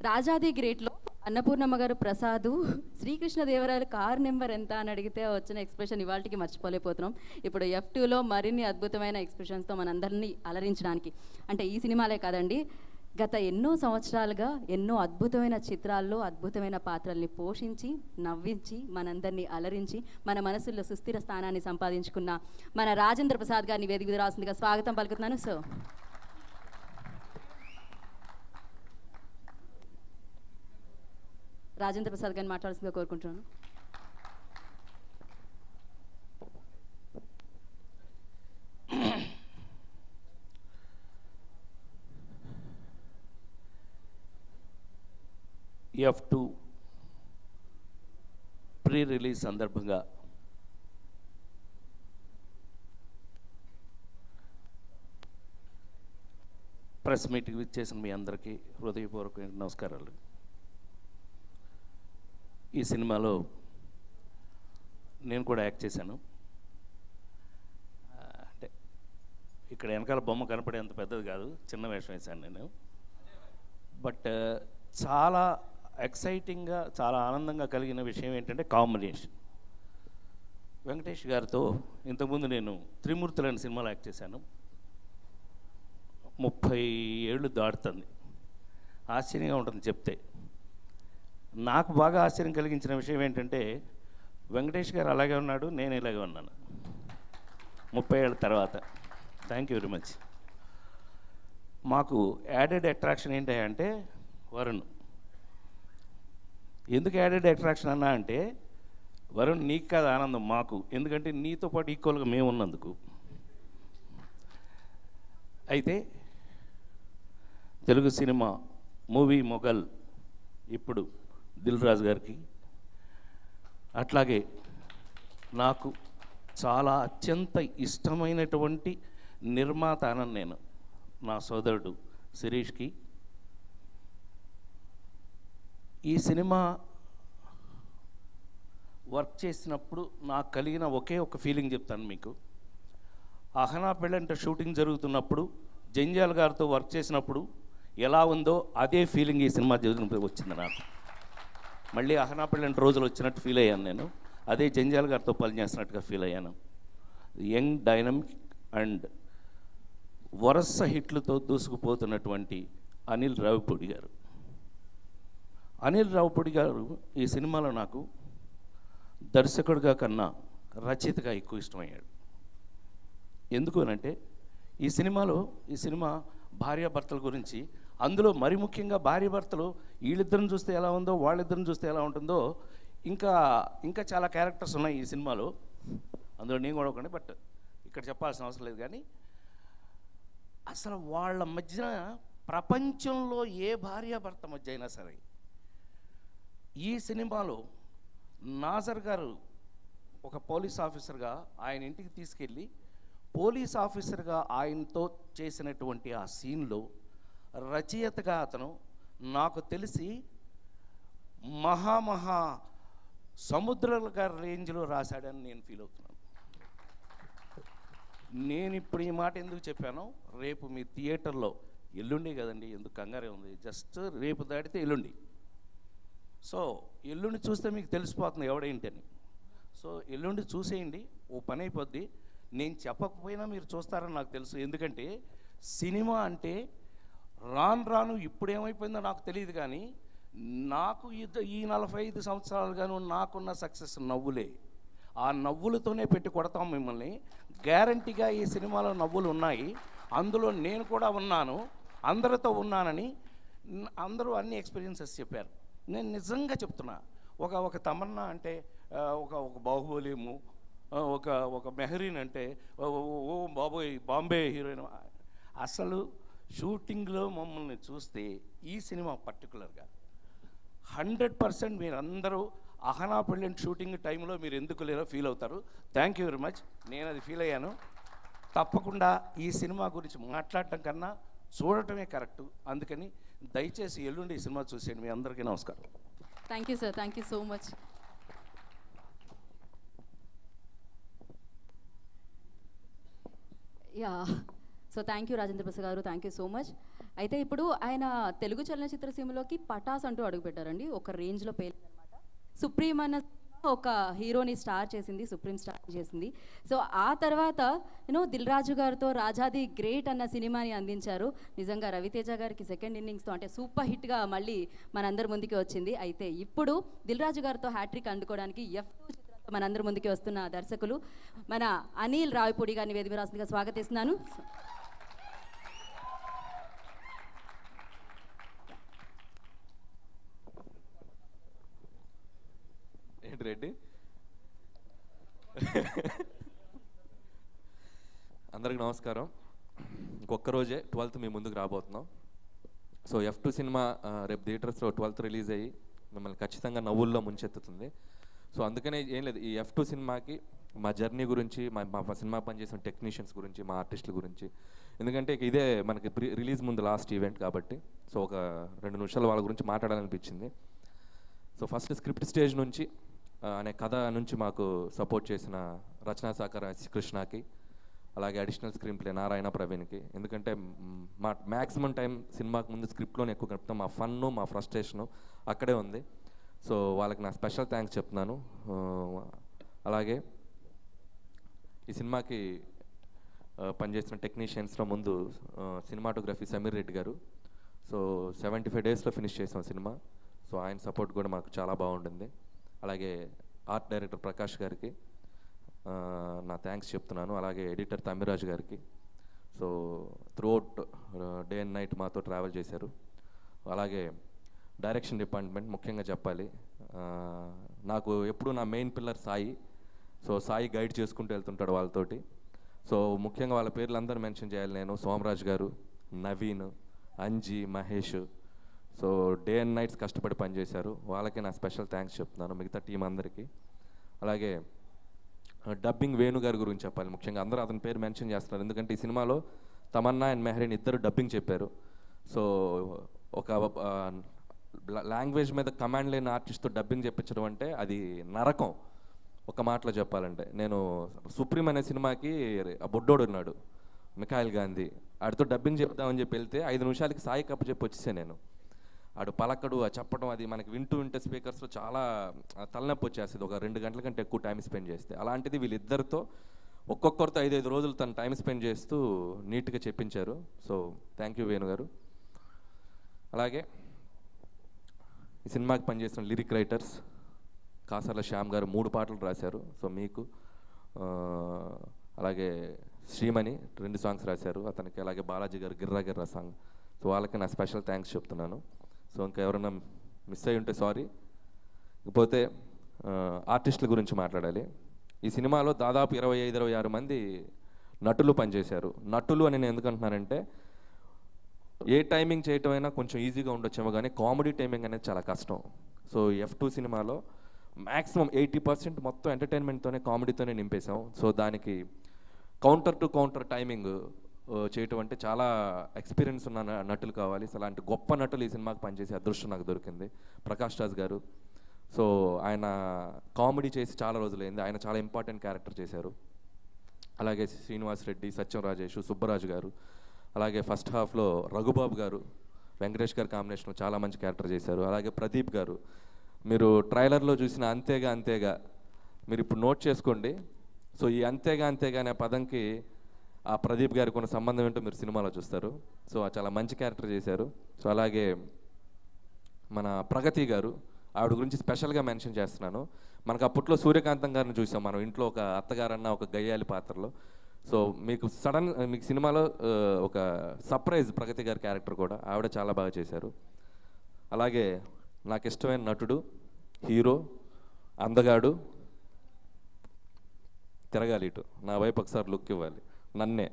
రాజాది గ్రేట్లో అన్నపూర్ణమ్మ గారు ప్రసాదు శ్రీకృష్ణదేవరాయలు కార్ నెంబర్ ఎంత అని అడిగితే వచ్చిన ఎక్స్ప్రెషన్ ఇవాళకి మర్చిపోలేకపోతున్నాం. ఇప్పుడు F2లో మరిన్ని అద్భుతమైన ఎక్స్ప్రెషన్స్తో మనందరినీ అలరించడానికి, అంటే ఈ సినిమాలే కాదండి, గత ఎన్నో సంవత్సరాలుగా ఎన్నో అద్భుతమైన చిత్రాల్లో అద్భుతమైన పాత్రల్ని పోషించి నవ్వించి మనందరినీ అలరించి మన మనసుల్లో సుస్థిర స్థానాన్ని సంపాదించుకున్న మన రాజేంద్ర ప్రసాద్ గారిని వేదిక రావాల్సిందిగా స్వాగతం పలుకుతున్నాను. సో రాజేంద్ర ప్రసాద్ గారిని మాట్లాడాల్సిందిగా కోరుకుంటున్నాను. F2 ప్రీ రిలీజ్ సందర్భంగా ప్రెస్ మీట్కి విచ్చేసిన మీ అందరికీ హృదయపూర్వక నమస్కారాలు. ఈ సినిమాలో నేను కూడా యాక్ట్ చేశాను. అంటే ఇక్కడ వెనకాల బొమ్మ కనపడేంత పెద్దది కాదు, చిన్న వేషం వేశాను నేను. బట్ చాలా ఎక్సైటింగ్గా, చాలా ఆనందంగా కలిగిన విషయం ఏంటంటే కాంబినేషన్. వెంకటేష్ గారితో ఇంతకుముందు నేను త్రిమూర్తులు అనే సినిమాలో యాక్ట్ చేశాను. 30 ఏళ్ళు దాటుతుంది. ఆశ్చర్యంగా ఉంటుంది చెప్తే. నాకు బాగా ఆశ్చర్యం కలిగించిన విషయం ఏంటంటే వెంకటేష్ గారు అలాగే ఉన్నాడు, నేను ఇలాగే ఉన్నాను 30 ఏళ్ళ తర్వాత. Thank you very much. మాకు యాడెడ్ అట్రాక్షన్ ఏంటి అంటే వరుణ్. ఎందుకు యాడెడ్ అట్రాక్షన్ అన్నా అంటే వరుణ్ నీకు కాదు ఆనందం, మాకు. ఎందుకంటే నీతో పాటు ఈక్వల్గా మేము ఉన్నందుకు. అయితే తెలుగు సినిమా మూవీ మొఘల్ ఇప్పుడు దిల్ రాజు గారికి, అట్లాగే నాకు చాలా అత్యంత ఇష్టమైనటువంటి నిర్మాత అనను నేను, నా సోదరుడు శిరీష్కి. ఈ సినిమా వర్క్ చేసినప్పుడు నాకు కలిగిన ఒకే ఒక ఫీలింగ్ చెప్తాను మీకు. అహనా పెళ్ళంట షూటింగ్ జరుగుతున్నప్పుడు జంజాల్ గారితో వర్క్ చేసినప్పుడు ఎలా ఉందో అదే ఫీలింగ్ ఈ సినిమా వచ్చింది నాకు. మళ్ళీ అహనా పెళ్ళంట రోజులు వచ్చినట్టు ఫీల్ అయ్యాను నేను. అదే జంజాల్ గారితో పనిచేస్తున్నట్టుగా ఫీల్ అయ్యాను. యంగ్, డైనమిక్ అండ్ వరస హిట్లతో దూసుకుపోతున్నటువంటి అనిల్ రావిపూడి గారు. అనిల్ రావిపూడి గారు ఈ సినిమాలో నాకు దర్శకుడిగా కన్నా రచయితగా ఎక్కువ ఇష్టమయ్యాడు. ఎందుకు అనంటే ఈ సినిమా భార్యాభర్తల గురించి, అందులో మరి ముఖ్యంగా భార్యాభర్తలు వీళ్ళిద్దరిని చూస్తే ఎలా ఉందో వాళ్ళిద్దరిని చూస్తే ఎలా ఉంటుందో ఇంకా చాలా క్యారెక్టర్స్ ఉన్నాయి ఈ సినిమాలో. అందులో నేను కూడా ఒకటి, బట్ ఇక్కడ చెప్పాల్సిన అవసరం లేదు. కానీ అసలు వాళ్ళ మధ్యన ప్రపంచంలో ఏ భార్యాభర్త మధ్య అయినా సరే ఈ సినిమాలో నాజర్ గారు ఒక పోలీస్ ఆఫీసర్గా ఆయన ఇంటికి తీసుకెళ్ళి పోలీస్ ఆఫీసర్గా ఆయనతో చేసినటువంటి ఆ సీన్లో రచయితగా అతను నాకు తెలిసి మహా సముద్రాల గారి రేంజ్లో రాశాడని నేను ఫీల్ అవుతున్నాను. నేను ఇప్పుడు ఈ మాట ఎందుకు చెప్పానో, రేపు మీ థియేటర్లో ఎల్లుండి కదండి, ఎందుకు కంగారే ఉంది, జస్ట్ రేపు దాటితే ఎల్లుండి. సో ఎల్లుండి చూస్తే మీకు తెలిసిపోతుంది ఎవడేంటని. సో ఎల్లుండి చూసేయండి, ఓ పని అయిపోద్ది. నేను చెప్పకపోయినా మీరు చూస్తారని నాకు తెలుసు. ఎందుకంటే సినిమా అంటే రాను ఇప్పుడు ఏమైపోయిందో నాకు తెలియదు, కానీ నాకు ఈ 45 సంవత్సరాలుగాను నాకున్న సక్సెస్ నవ్వులే. ఆ నవ్వులతోనే పెట్టి కొడతాం మిమ్మల్ని. గ్యారంటీగా ఈ సినిమాలో నవ్వులు ఉన్నాయి, అందులో నేను కూడా ఉన్నాను, అందరితో ఉన్నానని అందరూ అన్ని ఎక్స్పీరియన్సెస్ చెప్పారు. నేను నిజంగా చెప్తున్నా, ఒక తమన్నా అంటే ఒక బాహుబలిము, ఒక మెహరీన్ అంటే ఓ బాబోయ్ బాంబే హీరోయిన్. అసలు షూటింగ్లో మమ్మల్ని చూస్తే ఈ సినిమా పర్టికులర్గా 100% మీరందరూ అహనా పెళ్ళిన షూటింగ్ టైంలో మీరు ఎందుకు లేరో ఫీల్ అవుతారు. Thank you very much. నేను అది ఫీల్ అయ్యాను. తప్పకుండా ఈ సినిమా గురించి మాట్లాడటం కన్నా చూడటమే కరెక్టు. అందుకని దయచేసి ఎల్లుండి ఈ సినిమా చూసేయండి. మీ అందరికీ నమస్కారం. Thank you sir, thank you so much. Yeah, so thank you Rajendra Prasad గారు, థ్యాంక్ యూ సో మచ్. అయితే ఇప్పుడు ఆయన తెలుగు చలనచిత్ర సీమలోకి పటాస్ అంటూ అడుగుపెట్టారండి. ఒక రేంజ్లో పేలిందనమాట. సుప్రీం అన్న ఒక హీరోని స్టార్ చేసింది, సుప్రీం స్టార్ చేసింది. సో ఆ తర్వాత దిల్ రాజు గారితో రాజాది గ్రేట్ అన్న సినిమాని అందించారు. నిజంగా రవితేజ గారికి సెకండ్ ఇన్నింగ్స్తో అంటే సూపర్ హిట్గా మళ్ళీ మనందరి ముందుకి వచ్చింది. అయితే ఇప్పుడు దిల్ రాజు గారితో హ్యాట్రిక్ అందుకోవడానికి F2 చిత్రంతో మనందరి ముందుకి వస్తున్న దర్శకులు మన అనిల్ రావిపూడి గారిని వేదిక రాసిందిగా స్వాగతిస్తున్నాను. ఏంటి రెడ్డి? అందరికి నమస్కారం. ఇంకొక రోజే 12th మీ ముందుకు రాబోతున్నాం. సో F2 సినిమా రేపు థియేటర్స్లో 12th రిలీజ్ అయ్యి మిమ్మల్ని ఖచ్చితంగా నవ్వుల్లో ముంచెత్తుతుంది. సో అందుకనే ఏం లేదు, ఈ F2 సినిమాకి మా జర్నీ గురించి, మా సినిమా పనిచేసిన టెక్నీషియన్స్ గురించి, మా ఆర్టిస్టుల గురించి, ఎందుకంటే ఇదే మనకి రిలీజ్ ముందు లాస్ట్ ఈవెంట్ కాబట్టి సో ఒక 2 నిమిషాలు వాళ్ళ గురించి మాట్లాడాలనిపించింది. సో ఫస్ట్ స్క్రిప్ట్ స్టేజ్ నుంచి అనే కథ నుంచి మాకు సపోర్ట్ చేసిన రచనా సహకార కృష్ణకి, అలాగే అడిషనల్ స్క్రీన్ ప్లే నారాయణ ప్రవీణ్కి. ఎందుకంటే మా మ్యాక్సిమం టైం సినిమాకి ముందు స్క్రిప్ట్లోనే ఎక్కువ గడుపుతాం. మా ఫన్ను మా ఫ్రస్ట్రేషను అక్కడే ఉంది. సో వాళ్ళకి నా స్పెషల్ థ్యాంక్స్ చెప్తున్నాను. అలాగే ఈ సినిమాకి పనిచేసిన టెక్నీషియన్స్లో ముందు సినిమాటోగ్రఫీ సమీర్ రెడ్డి గారు. సో 75 డేస్లో ఫినిష్ చేసాం సినిమా. సో ఆయన సపోర్ట్ కూడా మాకు చాలా బాగుంటుంది. అలాగే ఆర్ట్ డైరెక్టర్ ప్రకాష్ గారికి నా థ్యాంక్స్ చెప్తున్నాను. అలాగే ఎడిటర్ తమ్మిరాజు గారికి. So throughout day and night మాతో ట్రావెల్ చేశారు. అలాగే డైరెక్షన్ డిపార్ట్మెంట్ ముఖ్యంగా చెప్పాలి. నాకు ఎప్పుడు నా main pillar Sai. So Sai guide చేసుకుంటూ వెళ్తుంటాడు వాళ్ళతోటి. సో ముఖ్యంగా వాళ్ళ పేర్లు అందరూ మెన్షన్ చేయాలి నేను. సోమరాజ్ గారు, Naveen, Anji, Mahesh. So day and nights కష్టపడి పనిచేశారు. వాళ్ళకి నా స్పెషల్ థ్యాంక్స్ చెప్తున్నాను, మిగతా టీం అందరికీ. అలాగే డబ్బింగ్ వేణు గారి గురించి చెప్పాలి. ముఖ్యంగా అందరూ అతని పేరు మెన్షన్ చేస్తున్నారు, ఎందుకంటే ఈ సినిమాలో తమన్నా అండ్ మెహరీన్ ఇద్దరు డబ్బింగ్ చెప్పారు. సో ఒక లాంగ్వేజ్ మీద కమాండ్ లేని ఆర్టిస్ట్తో డబ్బింగ్ చెప్పించడం అంటే అది నరకం. ఒక మాటలో చెప్పాలంటే నేను సుప్రీం అనే సినిమాకి ఆ బొడ్డోడు ఉన్నాడు మిఖాయిల్ గాంధీ, ఆడితో డబ్బింగ్ చెప్దామని చెప్పి వెళ్తే 5 నిమిషాలకి సాయి కప్పు చెప్పి వచ్చేసాను నేను. ఆడు పలకడు, ఆ చెప్పడం అది మనకి వింటే స్పీకర్స్లో చాలా తలనొప్పి వచ్చేస్తుంది ఒక 2 గంటల కంటే ఎక్కువ టైం స్పెండ్ చేస్తే. అలాంటిది వీళ్ళిద్దరితో ఒక్కొక్కరితో 5 రోజులు తను టైం స్పెండ్ చేస్తూ నీట్గా చెప్పించారు. సో థ్యాంక్ యూ వేణు గారు. అలాగే ఈ సినిమాకి పనిచేసిన లిరిక్ రైటర్స్ కాసర్ల శ్యామ్ గారు 3 పాటలు రాశారు. సో మీకు అలాగే శ్రీమణి 2 సాంగ్స్ రాశారు అతనికి. అలాగే బాలాజీ గారు గిర్రా గిర్రా సాంగ్. సో వాళ్ళకి నా స్పెషల్ థ్యాంక్స్ చెప్తున్నాను. సో ఇంకా ఎవరైనా మిస్ అయ్యి ఉంటే సారీ. ఇకపోతే ఆర్టిస్టుల గురించి మాట్లాడాలి. ఈ సినిమాలో దాదాపు 25-26 మంది నటులు పనిచేశారు. నటులు అని నేను ఎందుకు అంటున్నానంటే ఏ టైమింగ్ చేయటం అయినా కొంచెం ఈజీగా ఉండొచ్చేమో, కానీ కామెడీ టైమింగ్ అనేది చాలా కష్టం. సో F2 సినిమాలో మ్యాక్సిమం 80% మొత్తం ఎంటర్టైన్మెంట్తోనే కామెడీతోనే నింపేశాం. సో దానికి కౌంటర్ టు కౌంటర్ టైమింగ్ చేయటం అంటే చాలా ఎక్స్పీరియన్స్ ఉన్న నటులు కావాలి. సో అలాంటి గొప్ప నటులు ఈ సినిమాకి పనిచేసే అదృష్టం నాకు దొరికింది. ప్రకాష్ రాజ్ గారు. సో ఆయన కామెడీ చేసి చాలా రోజులైంది, ఆయన చాలా ఇంపార్టెంట్ క్యారెక్టర్ చేశారు. అలాగే శ్రీనివాస్ రెడ్డి, సత్యం రాజేష్, సుబ్బరాజు గారు. అలాగే ఫస్ట్ హాఫ్లో రఘుబాబు గారు, వెంకటేష్ గారు కాంబినేషన్లో చాలా మంచి క్యారెక్టర్ చేశారు. అలాగే ప్రదీప్ గారు, మీరు ట్రైలర్లో చూసిన అంతేగా మీరు ఇప్పుడు నోట్ చేసుకోండి. సో ఈ అంతేగా అనే పదంకి ఆ ప్రదీప్ గారికి ఉన్న సంబంధం ఏంటో మీరు సినిమాలో చూస్తారు. సో చాలా మంచి క్యారెక్టర్ చేశారు. సో అలాగే మన ప్రగతి గారు, ఆవిడ గురించి స్పెషల్గా మెన్షన్ చేస్తున్నాను. మనకు అప్పట్లో సూర్యకాంతం గారిని చూసాం మనం ఇంట్లో ఒక అత్తగారన్న ఒక గయ్యాలి పాత్రలో. సో మీకు మీకు సినిమాలో ఒక సర్ప్రైజ్ ప్రగతి గారి క్యారెక్టర్ కూడా, ఆవిడ చాలా బాగా చేశారు. అలాగే నాకు ఇష్టమైన నటుడు, హీరో, అందగాడు, తిరగాలి ఇటు నా వైపు ఒకసారి లుక్ ఇవ్వాలి, నన్నే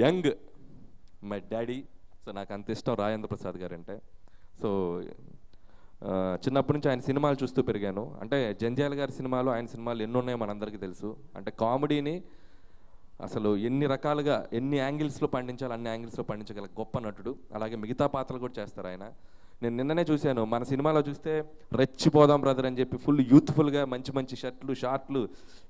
యంగ్ మై డాడీ. సో నాకు అంత ఇష్టం రాజేంద్ర ప్రసాద్ గారు అంటే. సో చిన్నప్పటి నుంచి ఆయన సినిమాలు చూస్తూ పెరిగాను. అంటే జంధ్యాల గారి సినిమాలు, ఆయన సినిమాలు ఎన్ని ఉన్నాయో మనందరికీ తెలుసు. అంటే కామెడీని అసలు ఎన్ని రకాలుగా ఎన్ని యాంగిల్స్లో పండించాలి అన్ని యాంగిల్స్లో పండించగల గొప్ప నటుడు. అలాగే మిగతా పాత్రలు కూడా చేస్తారు ఆయన. నేను నిన్ననే చూశాను, మన సినిమాలో చూస్తే రెచ్చిపోదాం బ్రదర్ అని చెప్పి ఫుల్ యూత్ఫుల్గా మంచి షర్ట్లు షార్ట్లు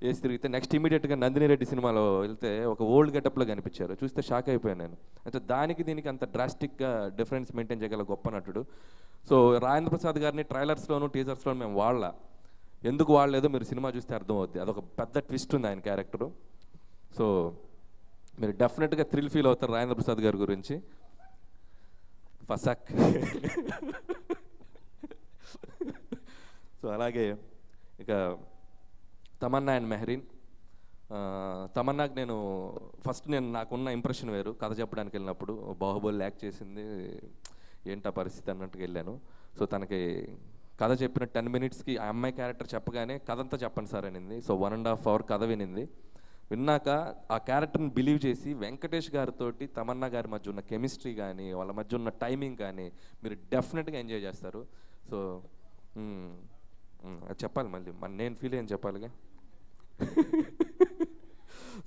వేసి తిరిగితే నెక్స్ట్ ఇమీడియట్గా నందిని రెడ్డి సినిమాలో వెళ్తే ఒక ఓల్డ్ గెటప్లో కనిపించారు. చూస్తే షాక్ అయిపోయాను నేను. అంటే దానికి దీనికి అంత డ్రాస్టిక్గా డిఫరెన్స్ మెయింటైన్ చేయగల గొప్ప నటుడు. సో రాజేంద్ర ప్రసాద్ గారిని ట్రైలర్స్లోను టీజర్స్లోను మేము ఎందుకు వాడలేదో మీరు సినిమా చూస్తే అర్థమవుద్ది. అదొక పెద్ద ట్విస్ట్ ఉంది ఆయన క్యారెక్టరు. సో మీరు డెఫినెట్గా థ్రిల్ ఫీల్ అవుతారు రాజేంద్ర ప్రసాద్ గారి గురించి. ఫసక్. సో అలాగే ఇక తమన్నా అండ్ మెహరీన్. తమన్నాకి నేను నాకున్న ఇంప్రెషన్ వేరు. కథ చెప్పడానికి వెళ్ళినప్పుడు బాహుబలి యాక్ట్ చేసింది, ఏంటా పరిస్థితి అన్నట్టుగా వెళ్ళాను. సో తనకి కథ చెప్పిన 10 minutesకి ఆ అమ్మాయి క్యారెక్టర్ చెప్పగానే కథ అంతా చెప్పండి సార్ అనింది. సో 1.5 hour కథ వినింది. విన్నాక ఆ క్యారెక్టర్ని బిలీవ్ చేసి వెంకటేష్ గారితో తమన్నా గారి మధ్య ఉన్న కెమిస్ట్రీ కానీ వాళ్ళ మధ్య ఉన్న టైమింగ్ కానీ మీరు డెఫినెట్గా ఎంజాయ్ చేస్తారు. సో అది చెప్పాలి మళ్ళీ నేను ఫీల్ అయ్యాను చెప్పాలిగా.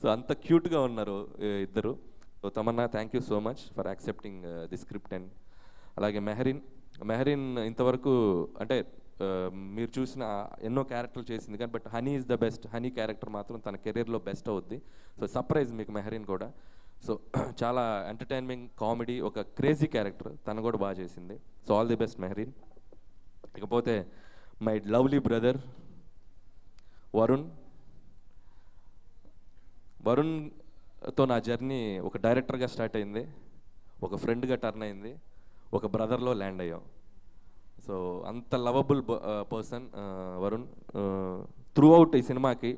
సో అంత క్యూట్గా ఉన్నారు ఇద్దరు. So Tamannaah thank you so much for accepting the script. And అలాగే మెహరీన్ ఇంతవరకు అంటే మీరు చూసిన ఎన్నో క్యారెక్టర్లు చేసింది కానీ but honey is the best. Honey character మాత్రం తన కెరీర్లో బెస్ట్ అవుద్ది. సో సర్ప్రైజ్ మీకు మెహరీన్ కూడా. సో చాలా ఎంటర్టైన్మెంట్ కామెడీ, ఒక క్రేజీ క్యారెక్టర్, తను కూడా బాగా చేసింది. So all the best Mehreen. ఇకపోతే మై లవ్లీ బ్రదర్ వరుణ్తో నా జర్నీ ఒక డైరెక్టర్గా స్టార్ట్ అయింది, ఒక ఫ్రెండ్గా టర్న్ అయింది, ఒక బ్రదర్లో ల్యాండ్ అయ్యాం. సో అంత lovable person Varun. Through out ఈ సినిమాకి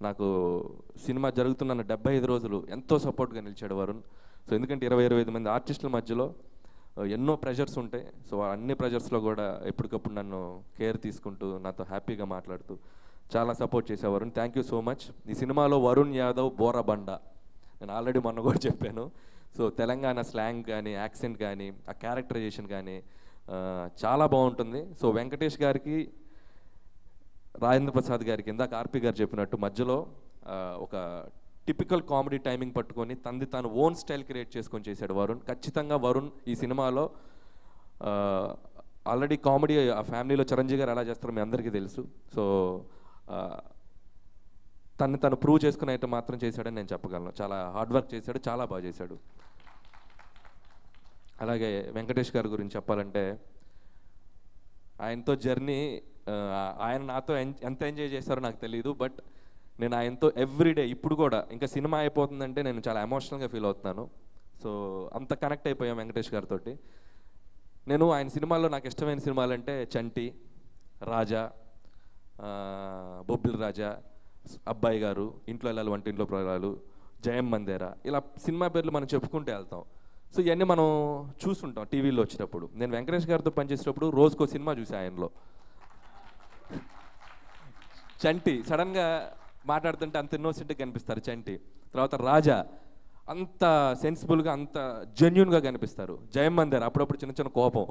నాకు సినిమా జరుగుతున్న 75 రోజులు ఎంతో సపోర్ట్గా నిలిచాడు వరుణ్. సో ఎందుకంటే 20-25 మంది ఆర్టిస్టుల మధ్యలో ఎన్నో ప్రెషర్స్ ఉంటాయి. సో అన్ని ప్రెషర్స్లో కూడా ఎప్పటికప్పుడు నన్ను కేర్ తీసుకుంటూ నాతో హ్యాపీగా మాట్లాడుతూ చాలా సపోర్ట్ చేసే Varun. Thank you so much. ఈ సినిమాలో వరుణ్ యాదవ్ బోరబండ, నేను ఆల్రెడీ మొన్న కూడా చెప్పాను. సో తెలంగాణ స్లాంగ్ కానీ, యాక్సెంట్ కానీ, ఆ క్యారెక్టరైజేషన్ కానీ చాలా బాగుంటుంది. సో వెంకటేష్ గారికి, రాజేంద్ర ప్రసాద్ గారికి ఇందాక ఆర్పి గారు చెప్పినట్టు మధ్యలో ఒక టిపికల్ కామెడీ టైమింగ్ పట్టుకొని తంది తాను ఓన్ స్టైల్ క్రియేట్ చేసుకొని చేశాడు వరుణ్. ఖచ్చితంగా వరుణ్ ఈ సినిమాలో ఆల్రెడీ కామెడీ ఆ ఫ్యామిలీలో చిరంజీవి గారు ఎలా చేస్తారో మీ అందరికీ తెలుసు. సో తను ప్రూవ్ చేసుకునే అయితే మాత్రం చేశాడని నేను చెప్పగలను. చాలా హార్డ్ వర్క్ చేశాడు, చాలా బాగా చేశాడు. అలాగే వెంకటేష్ గారి గురించి చెప్పాలంటే ఆయనతో జర్నీ, ఆయన నాతో ఎంత ఎంజాయ్ చేశారో నాకు తెలియదు. బట్ నేను ఆయనతో ఎవ్రీడే, ఇప్పుడు కూడా ఇంకా సినిమా అయిపోతుందంటే నేను చాలా ఎమోషనల్గా ఫీల్ అవుతున్నాను. సో అంత కనెక్ట్ అయిపోయాం వెంకటేష్ గారితో. నేను ఆయన సినిమాల్లో నాకు ఇష్టమైన సినిమాలు అంటే చంటి, రాజా, బొబ్బిల్ రాజా, అబ్బాయి గారు, ఇంట్లో వెళ్ళాలి వంటింట్లో ప్రయాలు, జయం మందేరా, ఇలా సినిమా పేర్లు మనం చెప్పుకుంటూ వెళ్తాం. సో ఇవన్నీ మనం చూస్తుంటాం టీవీలో వచ్చినప్పుడు. నేను వెంకటేష్ గారితో పనిచేసేటప్పుడు రోజుకో సినిమా చూసా ఆయనలో. చంటి సడన్గా మాట్లాడుతుంటే అంత ఇన్నోసెంట్గా కనిపిస్తారు చంటి. తర్వాత రాజా అంత సెన్సిబుల్గా, అంత జెన్యున్గా కనిపిస్తారు. జయం మందేరా అప్పుడప్పుడు చిన్న చిన్న కోపం.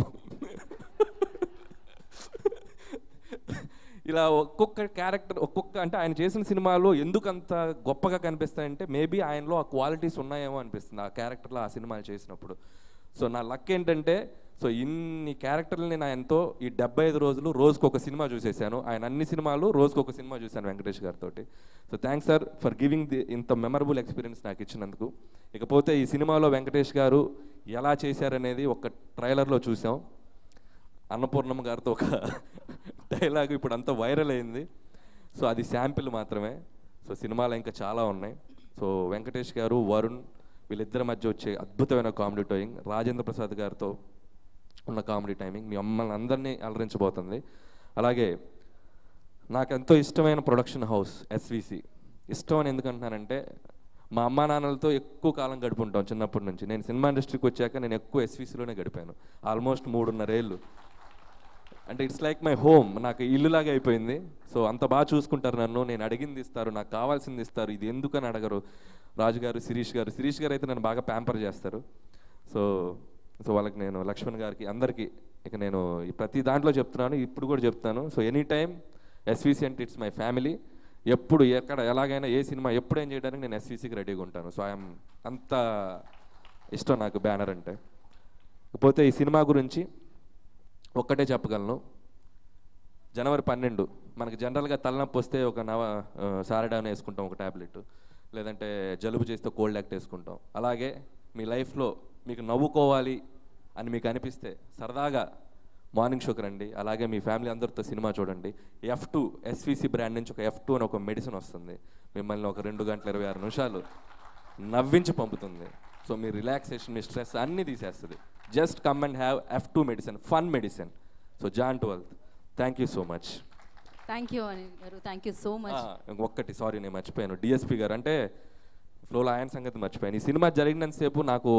ఇలా ఒక్కొక్క క్యారెక్టర్, అంటే ఆయన చేసిన సినిమాలో ఎందుకు అంత గొప్పగా కనిపిస్తాయంటే మేబీ ఆయనలో ఆ క్వాలిటీస్ ఉన్నాయేమో అనిపిస్తుంది ఆ క్యారెక్టర్లో ఆ సినిమాలు చేసినప్పుడు. సో నా లక్ ఏంటంటే, సో ఇన్ని క్యారెక్టర్లు నేను ఆయనతో ఈ 75 రోజులు రోజుకొక సినిమా చూసేసాను. ఆయన అన్ని సినిమాలు రోజుకొక సినిమా చూశాను వెంకటేష్ గారితో. So thanks sir for giving ఇంత మెమరబుల్ ఎక్స్పీరియన్స్ నాకు ఇచ్చినందుకు. ఇకపోతే ఈ సినిమాలో వెంకటేష్ గారు ఎలా చేశారనేది ఒక ట్రైలర్లో చూసాం. అన్నపూర్ణమ్మ గారితో ఒక డైలాగ్ ఇప్పుడు అంతా వైరల్ అయింది. సో అది శాంపిల్ మాత్రమే. సో సినిమాలో ఇంకా చాలా ఉన్నాయి. సో వెంకటేష్ గారు, వరుణ్ వీళ్ళిద్దరి మధ్య వచ్చే అద్భుతమైన కామెడీ టైమింగ్, రాజేంద్ర ప్రసాద్ గారితో ఉన్న కామెడీ టైమింగ్ మీ మమ్మల్ని అందరినీ అలరించబోతుంది. అలాగే నాకు ఎంతో ఇష్టమైన ప్రొడక్షన్ హౌస్ SVC. ఇష్టం అని ఎందుకంటున్నానంటే మా అమ్మా నాన్నలతో ఎక్కువ కాలం గడుపుంటాం చిన్నప్పటి నుంచి. నేను సినిమా ఇండస్ట్రీకి వచ్చాక నేను ఎక్కువ SVCలోనే గడిపాను, ఆల్మోస్ట్ 3.5 ఏళ్ళు. అంటే ఇట్స్ లైక్ మై హోమ్, నాకు ఇల్లులాగా అయిపోయింది. సో అంత బాగా చూసుకుంటారు నన్ను, నేను అడిగింది ఇస్తారు, నాకు కావాల్సింది ఇస్తారు. ఇది ఎందుకని అడగరు. రాజు గారు, శిరీష్ గారు అయితే నన్ను బాగా ప్యాంపర్ చేస్తారు. సో వాళ్ళకి నేను, లక్ష్మణ్ గారికి, అందరికీ ఇక నేను ప్రతి దాంట్లో చెప్తున్నాను, ఇప్పుడు కూడా చెప్తాను. సో ఎనీ టైం SVC అంటే ఇట్స్ మై ఫ్యామిలీ. ఎప్పుడు ఎక్కడ ఎలాగైనా ఏ సినిమా ఎప్పుడు ఏం చేయడానికి నేను SVCకి రెడీగా ఉంటాను. సో ఐఎమ్ అంత ఇష్టం నాకు బ్యానర్ అంటే. ఇకపోతే ఈ సినిమా గురించి ఒక్కటే చెప్పగలను. జనవరి 12 మనకి జనరల్గా తలనొప్పి వస్తే ఒక సారడాన్ వేసుకుంటాం, ఒక ట్యాబ్లెట్, లేదంటే జలుబు చేస్తే కోల్డ్ యాక్ట్ వేసుకుంటాం. అలాగే మీ లైఫ్లో మీకు నవ్వుకోవాలి అని మీకు అనిపిస్తే సరదాగా మార్నింగ్ షోకి రండి. అలాగే మీ ఫ్యామిలీ అందరితో సినిమా చూడండి. F2 SVC బ్రాండ్ నుంచి ఒక F2 అని ఒక మెడిసిన్ వస్తుంది. మిమ్మల్ని ఒక 2 గంటల 26 నిమిషాలు నవ్వించి పంపుతుంది. సో మీ రిలాక్సేషన్, మీ స్ట్రెస్ అన్నీ తీసేస్తుంది. Just come and have F2 medicine, fun medicine. So Jan 12th. Thank you so much. Thank you Anil గారు, థ్యాంక్ యూ సో మచ్. ఒక్కటి సారీ నేను మర్చిపోయాను, DSP గారు అంటే ఫ్లోలో ఆయన సంగతి మర్చిపోయాను. ఈ సినిమా జరిగినంతసేపు నాకు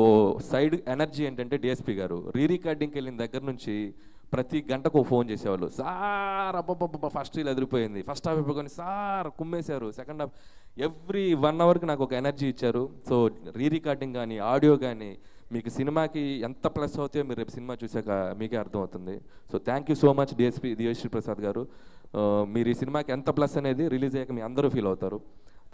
సైడ్ ఎనర్జీ ఏంటంటే DSP గారు రీరికార్డింగ్కి వెళ్ళిన దగ్గర నుంచి ప్రతి గంటకు ఫోన్ చేసేవాళ్ళు. సార్ అబ్బబ్బబ్బ ఫస్ట్ ఇలా ఎదిరిపోయింది, ఫస్ట్ హాఫ్ అయిపోయి సార్ కుమ్మేశారు, సెకండ్ హాఫ్, ఎవ్రీ 1 అవర్కి నాకు ఒక ఎనర్జీ ఇచ్చారు. సో రీరికార్డింగ్ కానీ ఆడియో కానీ మీకు సినిమాకి ఎంత ప్లస్ అవుతాయో మీరు రేపు సినిమా చూసాక మీకే అర్థమవుతుంది. So thank you so much Devi Sri Prasad గారు. మీరు ఈ సినిమాకి ఎంత ప్లస్ అనేది రిలీజ్ అయ్యాక మీ అందరూ ఫీల్ అవుతారు.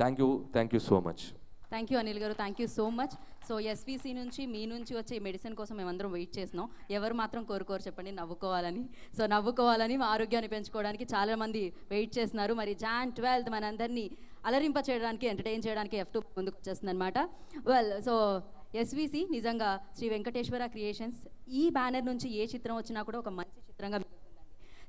Thank you so much. Thank you Anil గారు, thank you so much. So SVC నుంచి మీ నుంచి వచ్చే మెడిసిన్ కోసం మేమందరం వెయిట్ చేస్తున్నాం. ఎవరు మాత్రం కోరుకోరు చెప్పండి నవ్వుకోవాలని. సో నవ్వుకోవాలని మా ఆరోగ్యాన్ని పెంచుకోవడానికి చాలామంది వెయిట్ చేస్తున్నారు. మరి Jan 12 మనందరినీ అలరింప చేయడానికి, ఎంటర్టైన్ చేయడానికి F2 ముందుకు వచ్చేస్తుంది అనమాట. వెల్, సో ఎస్విసి నిజంగా శ్రీ వెంకటేశ్వర క్రియేషన్స్ ఈ బ్యానర్ నుంచి ఏ చిత్రం వచ్చినా కూడా ఒక మంచి చిత్రంగా మిగులుతుందండి.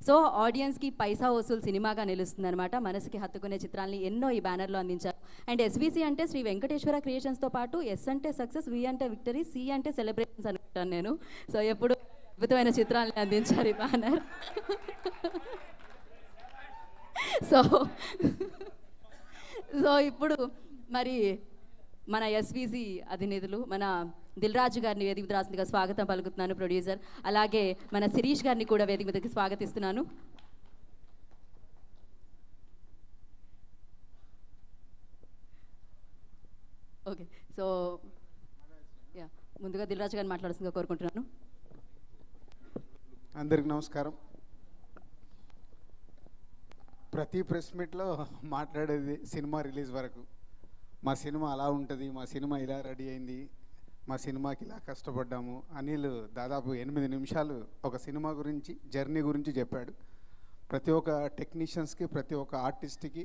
సో ఆడియన్స్కి పైసా వసూలు సినిమాగా నిలుస్తుంది అనమాట. మనసుకి హత్తుకునే చిత్రాలని ఎన్నో ఈ బ్యానర్లో అందించారు. అండ్ ఎస్విసి అంటే శ్రీ వెంకటేశ్వర క్రియేషన్స్తో పాటు ఎస్ అంటే సక్సెస్, వి అంటే విక్టరీ, సి అంటే సెలబ్రేషన్స్ అనుకుంటాను నేను. సో ఎప్పుడు అద్భుతమైన చిత్రాలని అందించారు ఈ బ్యానర్. సో ఇప్పుడు మరి మన ఎస్విసి అధినేతలు మన దిల్ రాజు గారిని వేదిక మీద రాసిందిగా స్వాగతం పలుకుతున్నాను, ప్రొడ్యూసర్. అలాగే మన శిరీష్ గారిని కూడా వేదిక మీదకి స్వాగతిస్తున్నాను. ఓకే, సో యా, ముందుగా దిల్ రాజు గారిని మాట్లాడుతుందిగా కోరుకుంటున్నాను. అందరికి నమస్కారం. ప్రతి ప్రెస్ మీట్లో మాట్లాడేది సినిమా రిలీజ్ వరకు, మా సినిమా అలా ఉంటుంది, మా సినిమా ఇలా రెడీ అయింది, మా సినిమాకి ఇలా కష్టపడ్డాము. అనిల్ దాదాపు 8 నిమిషాలు ఒక సినిమా గురించి, జర్నీ గురించి చెప్పాడు. ప్రతి ఒక్క టెక్నీషియన్స్కి, ప్రతి ఒక్క ఆర్టిస్ట్కి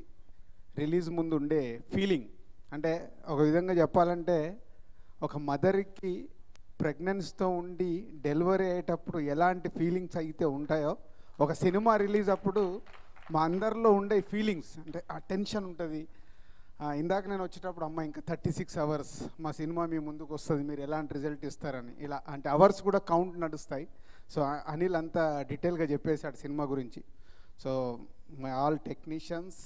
రిలీజ్ ముందు ఉండే ఫీలింగ్, అంటే ఒక విధంగా చెప్పాలంటే ఒక మదర్కి ప్రెగ్నెన్సీతో ఉండి డెలివరీ అయ్యేటప్పుడు ఎలాంటి ఫీలింగ్స్ అయితే ఉంటాయో, ఒక సినిమా రిలీజ్ అప్పుడు మా అందరిలో ఉండే ఫీలింగ్స్, అంటే ఆ టెన్షన్ ఉంటుంది. ఇందాక నేను వచ్చేటప్పుడు అమ్మ ఇంకా 36 hours మా సినిమా మీ ముందుకు వస్తుంది, మీరు ఎలాంటి రిజల్ట్ ఇస్తారని, ఇలా అంటే అవర్స్ కూడా కౌంట్ నడుస్తాయి. సో అనిల్ అంతా డీటెయిల్గా చెప్పేశాడు సినిమా గురించి. So my all technicians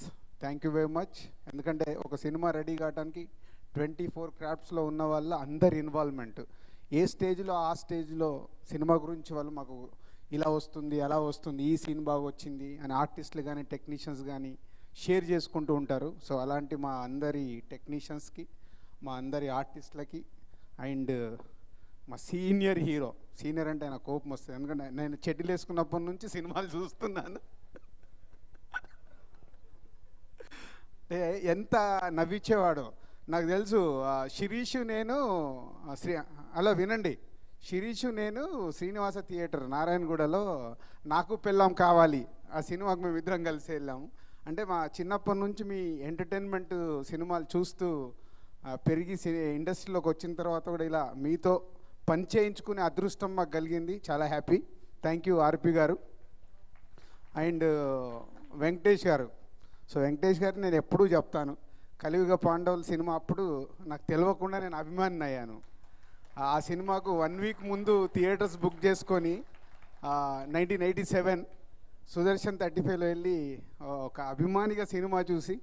thank you very much. ఎందుకంటే ఒక సినిమా రెడీ కావడానికి 24 క్రాఫ్ట్స్లో ఉన్న వాళ్ళ అందరి ఇన్వాల్వ్మెంట్, ఏ స్టేజ్లో ఆ స్టేజ్లో సినిమా గురించి వాళ్ళు మాకు ఇలా వస్తుంది, అలా వస్తుంది, ఈ సీన్ బాగా వచ్చింది అని ఆర్టిస్టులు కానీ టెక్నీషియన్స్ కానీ షేర్ చేసుకుంటూ ఉంటారు. సో అలాంటి మా అందరి టెక్నీషియన్స్కి, మా అందరి ఆర్టిస్టులకి, అండ్ మా సీనియర్ హీరో, సీనియర్ అంటే నాకు కోపం వస్తుంది, ఎందుకంటే నేను చెడ్డీలు వేసుకున్నప్పటి నుంచి సినిమాలు చూస్తున్నాను. ఎంత నవ్వించేవాడో నాకు తెలుసు. శిరీష్ నేను అలా వినండి, శిరీష్ నేను శ్రీనివాస థియేటర్ నారాయణగూడలో నాకు పెళ్ళాం కావాలి ఆ సినిమాకు మేము ఇద్దరం కలిసి వెళ్ళాము. అంటే మా చిన్నప్పటి నుంచి మీ ఎంటర్టైన్మెంట్ సినిమాలు చూస్తూ పెరిగి ఇండస్ట్రీలోకి వచ్చిన తర్వాత కూడా ఇలా మీతో పని చేయించుకునే అదృష్టం మాకు కలిగింది. చాలా హ్యాపీ. థ్యాంక్ యూ ఆర్పి గారు అండ్ వెంకటేష్ గారు. సో వెంకటేష్ గారు నేను ఎప్పుడూ చెప్తాను, కలియుగ పాండవుల సినిమా అప్పుడు నాకు తెలియకుండా నేను అభిమాని అయ్యాను. ఆ సినిమాకు 1 week ముందు థియేటర్స్ బుక్ చేసుకొని 1987 సుదర్శన్ 35లో వెళ్ళి ఒక అభిమానిగా సినిమా చూసి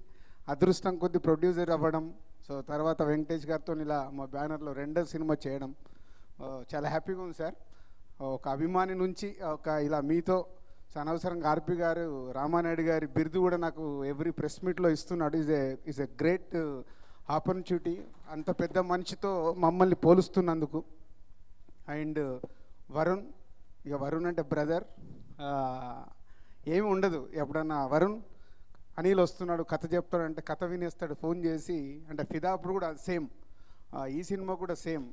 అదృష్టం కొద్ది ప్రొడ్యూసర్ అవ్వడం. సో తర్వాత వెంకటేష్ గారితో ఇలా మా బ్యానర్లో 2వ సినిమా చేయడం చాలా హ్యాపీగా ఉంది సార్. ఒక అభిమాని నుంచి ఒక ఇలా మీతో అనవసరంగా ఆర్పి గారు, రామానాయుడు గారి బిరుదు కూడా నాకు ఎవ్రీ ప్రెస్ మీట్లో ఇస్తున్నాడు. ఈజ్ ఎ గ్రేట్ ఆపర్చునిటీ, అంత పెద్ద మనిషితో మమ్మల్ని పోలుస్తున్నందుకు. అండ్ వరుణ్, ఇక వరుణ్ అంటే బ్రదర్, ఏమి ఉండదు. ఎప్పుడన్నా వరుణ్ అనిల్ వస్తున్నాడు కథ చెప్తాడంటే కథ వినేస్తాడు ఫోన్ చేసి. అంటే ఫిదా అప్పుడు కూడా సేమ్, ఈ సినిమా కూడా సేమ్.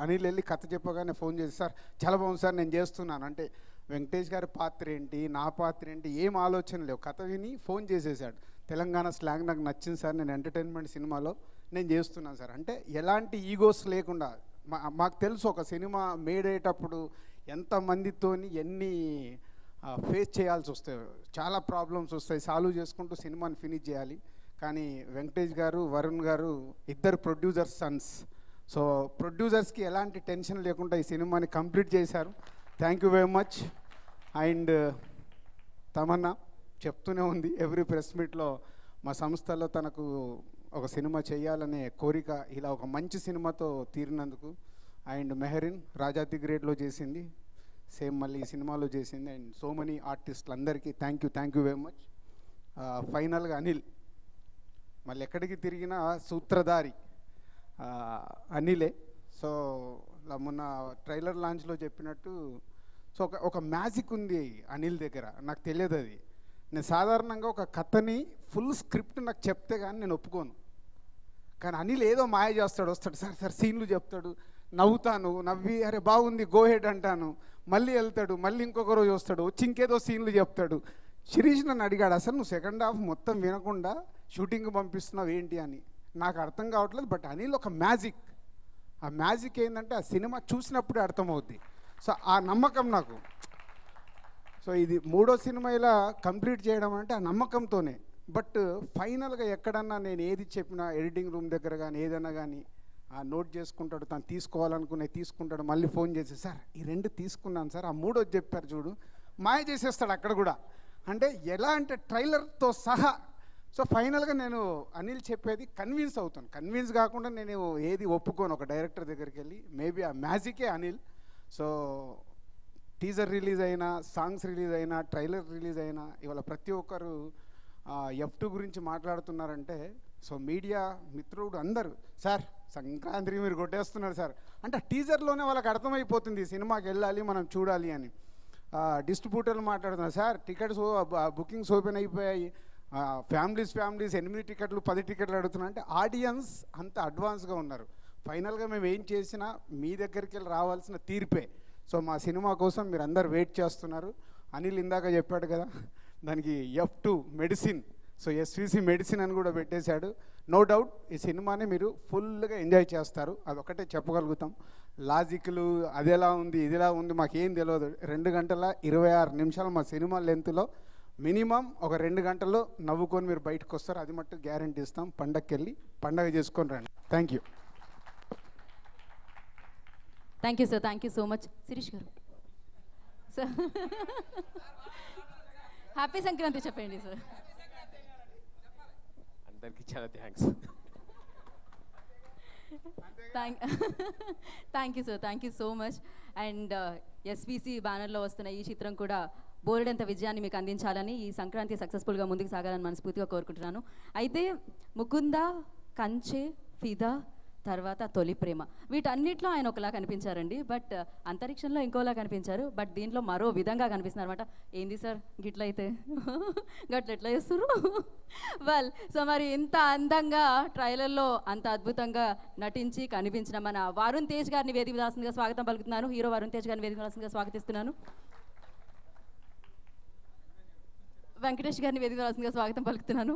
అనిల్ వెళ్ళి కథ చెప్పగానే ఫోన్ చేసి, సార్ చాలా బాగుంది సార్ నేను చేస్తున్నాను అంటే, వెంకటేష్ గారి పాత్ర ఏంటి, నా పాత్ర ఏంటి, ఏం ఆలోచన లేవు, కథ విని ఫోన్ చేసేసాడు. తెలంగాణ స్లాంగ్ నాకు నచ్చింది సార్, నేను ఎంటర్టైన్మెంట్ సినిమాలో నేను చేస్తున్నాను సార్ అంటే. ఎలాంటి ఈగోస్ లేకుండా, మాకు తెలుసు ఒక సినిమా మేడ్ అయ్యేటప్పుడు ఎంతమందితోని ఎన్ని ఫేస్ చేయాల్సి వస్తాయి, చాలా ప్రాబ్లమ్స్ వస్తాయి, సాల్వ్ చేసుకుంటూ సినిమాని ఫినిష్ చేయాలి. కానీ వెంకటేష్ గారు, వరుణ్ గారు ఇద్దరు ప్రొడ్యూసర్స్ సన్స్. సో ప్రొడ్యూసర్స్కి ఎలాంటి టెన్షన్ లేకుండా ఈ సినిమాని కంప్లీట్ చేశారు. Thank you very much. And Tamannaah చెప్తూనే ఉంది ఎవ్రీ ప్రెస్ మీట్లో, మా సంస్థలో తనకు ఒక సినిమా చేయాలనే కోరిక ఇలా ఒక మంచి సినిమాతో తీరినందుకు. అండ్ మెహరిన్ రాజా ది గ్రేట్లో చేసింది, సేమ్ మళ్ళీ ఈ సినిమాలో చేసింది. అండ్ సో మెనీ ఆర్టిస్టులు అందరికీ థ్యాంక్ యూ వెరీ మచ్. ఫైనల్గా అనిల్, మళ్ళీ ఎక్కడికి తిరిగినా సూత్రధారి అనిలే. సో మొన్న ట్రైలర్ లాంచ్లో చెప్పినట్టు, సో ఒక మ్యాజిక్ ఉంది అనిల్ దగ్గర, నాకు తెలియదు అది. నేను సాధారణంగా ఒక కథని ఫుల్ స్క్రిప్ట్ నాకు చెప్తే కానీ నేను ఒప్పుకోను. కానీ అనిల్ ఏదో మాయ చేస్తాడు, వస్తాడు సార్ సార్ సీన్లు చెప్తాడు, నవ్వుతాను, నవ్వి అరే బాగుంది గో హెడ్ అంటాను, మళ్ళీ వెళ్తాడు, మళ్ళీ ఇంకొక రోజు వస్తాడు, వచ్చి ఇంకేదో సీన్లు చెప్తాడు. శిరీష్ నన్ను అడిగాడు, అసలు నువ్వు సెకండ్ హాఫ్ మొత్తం వినకుండా షూటింగ్ పంపిస్తున్నావు ఏంటి అని. నాకు అర్థం కావట్లేదు. బట్ అనిల్ ఒక మ్యాజిక్. ఆ మ్యాజిక్ ఏంటంటే ఆ సినిమా చూసినప్పుడే అర్థమవుద్ది. సో ఆ నమ్మకం నాకు. సో ఇది 3వ సినిమా ఇలా కంప్లీట్ చేయడం అంటే ఆ నమ్మకంతోనే. బట్ ఫైనల్గా ఎక్కడన్నా నేను ఏది చెప్పినా ఎడిటింగ్ రూమ్ దగ్గర కానీ ఏదైనా కానీ నోట్ చేసుకుంటాడు, తను తీసుకోవాలనుకునే తీసుకుంటాడు, మళ్ళీ ఫోన్ చేసి సార్ ఈ 2 తీసుకున్నాను సార్, ఆ 3వ చెప్పారు చూడు, మాయ చేసేస్తాడు అక్కడ కూడా. అంటే ఎలా అంటే ట్రైలర్తో సహా. సో ఫైనల్గా నేను అనిల్ చెప్పేది కన్విన్స్ అవుతాను. కన్విన్స్ కాకుండా నేను ఏది ఒప్పుకోను ఒక డైరెక్టర్ దగ్గరికి వెళ్ళి. మేబీ ఆ మ్యాజికే అనిల్. సో టీజర్ రిలీజ్ అయినా, సాంగ్స్ రిలీజ్ అయినా, ట్రైలర్ రిలీజ్ అయినా ఇవాళ ప్రతి ఒక్కరు F2 గురించి మాట్లాడుతున్నారంటే సో మీడియా మిత్రుడు అందరూ సార్ సంక్రాంతికి మీరు కొట్టేస్తున్నారు సార్ అంటే టీజర్లోనే వాళ్ళకి అర్థమైపోతుంది ఈ సినిమాకి వెళ్ళాలి మనం చూడాలి అని. డిస్ట్రిబ్యూటర్లు మాట్లాడుతున్నారు సార్ టికెట్స్ బుకింగ్స్ ఓపెన్ అయిపోయాయి, ఫ్యామిలీస్ 8 టికెట్లు 10 టికెట్లు అడుగుతున్నా అంటే ఆడియన్స్ అంత అడ్వాన్స్గా ఉన్నారు. ఫైనల్గా మేము ఏం చేసినా మీ దగ్గరికి వెళ్ళి రావాల్సిన తీర్పే. సో మా సినిమా కోసం మీరు అందరు వెయిట్ చేస్తున్నారు. అనిల్ ఇందాక చెప్పాడు కదా దానికి F2 medicine, so SVC medicine అని కూడా పెట్టేశాడు. నో డౌట్ ఈ సినిమాని మీరు ఫుల్గా ఎంజాయ్ చేస్తారు, అదొకటే చెప్పగలుగుతాం. లాజిక్లు అదెలా ఉంది ఇదిలా ఉంది మాకేం తెలియదు. 2 గంటల 26 నిమిషాలు మా సినిమా లెంత్లో మినిమం ఒక 2 గంటల్లో నవ్వుకొని మీరు బయటకు వస్తారు, అది మట్టు గ్యారంటీ ఇస్తాం. పండగకి వెళ్ళి పండగ చేసుకొని రండి. Thank you. Thank you sir, thank you so much. Sirish garu sir happy Sankranti చెప్పండి సార్. అందరికీ చాలా thanks. Thank you sir, thank you so much. And SVC బ్యానర్లో వస్తున్న ఈ చిత్రం కూడా బోలెడంత విజయాన్ని మీకు అందించాలని, ఈ సంక్రాంతి సక్సెస్ఫుల్గా ముందుకు సాగాలని మనస్ఫూర్తిగా కోరుకుంటున్నాను. అయితే ముకుంద, కంచె, ఫిదా, తర్వాత తొలి ప్రేమ వీటన్నిటిలో ఆయన ఒకలా కనిపించారండి. బట్ అంతరిక్షంలో ఇంకోలా కనిపించారు. బట్ దీంట్లో మరో విధంగా కనిపిస్తున్నారు అనమాట. ఏంది సార్ గిట్లయితే గట్ల ఎట్లా చేస్తారు వెల్. సో మరి ఇంత అందంగా ట్రైలర్లో అంత అద్భుతంగా నటించి కనిపించిన మన వరుణ్ తేజ్ గారిని వేదిక రాసిందిగా స్వాగతం పలుకుతున్నాను. హీరో వరుణ్ తేజ్ గారిని వేదిక రాసిందిగా స్వాగతిస్తున్నాను. వెంకటేష్ గారిని వేదిక రాసిందిగా స్వాగతం పలుకుతున్నాను.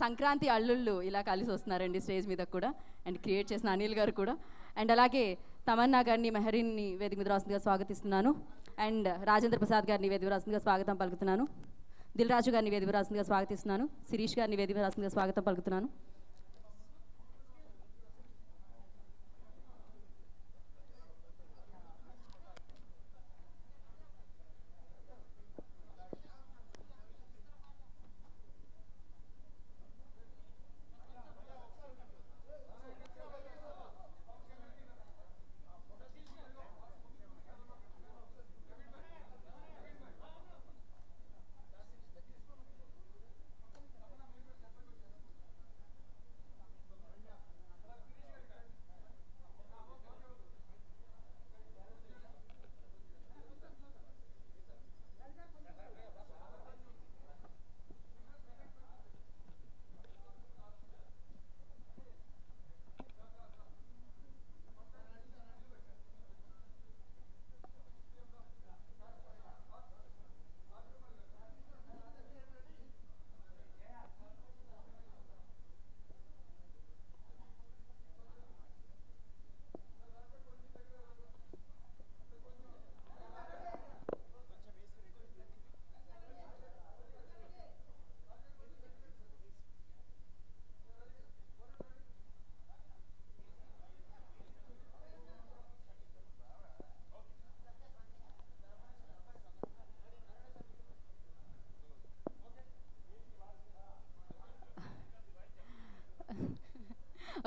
సంక్రాంతి అల్లుళ్ళు ఇలా కలిసి వస్తున్నారండి స్టేజ్ మీద కూడా. అండ్ క్రియేట్ చేసిన అనిల్ గారు కూడా. అండ్ అలాగే తమన్నా గారిని, మెహరీన్ని వేదిక మీద రాసిందిగా స్వాగతిస్తున్నాను. అండ్ రాజేంద్ర ప్రసాద్ గారిని వేదిక రాసిందిగా స్వాగతం పలుకుతున్నాను. దిల్ రాజు గారిని వేదిక రాసిందిగా స్వాగతిస్తున్నాను. శిరీష్ గారిని వేదిక రాసిందిగా స్వాగతం పలుకుతున్నాను.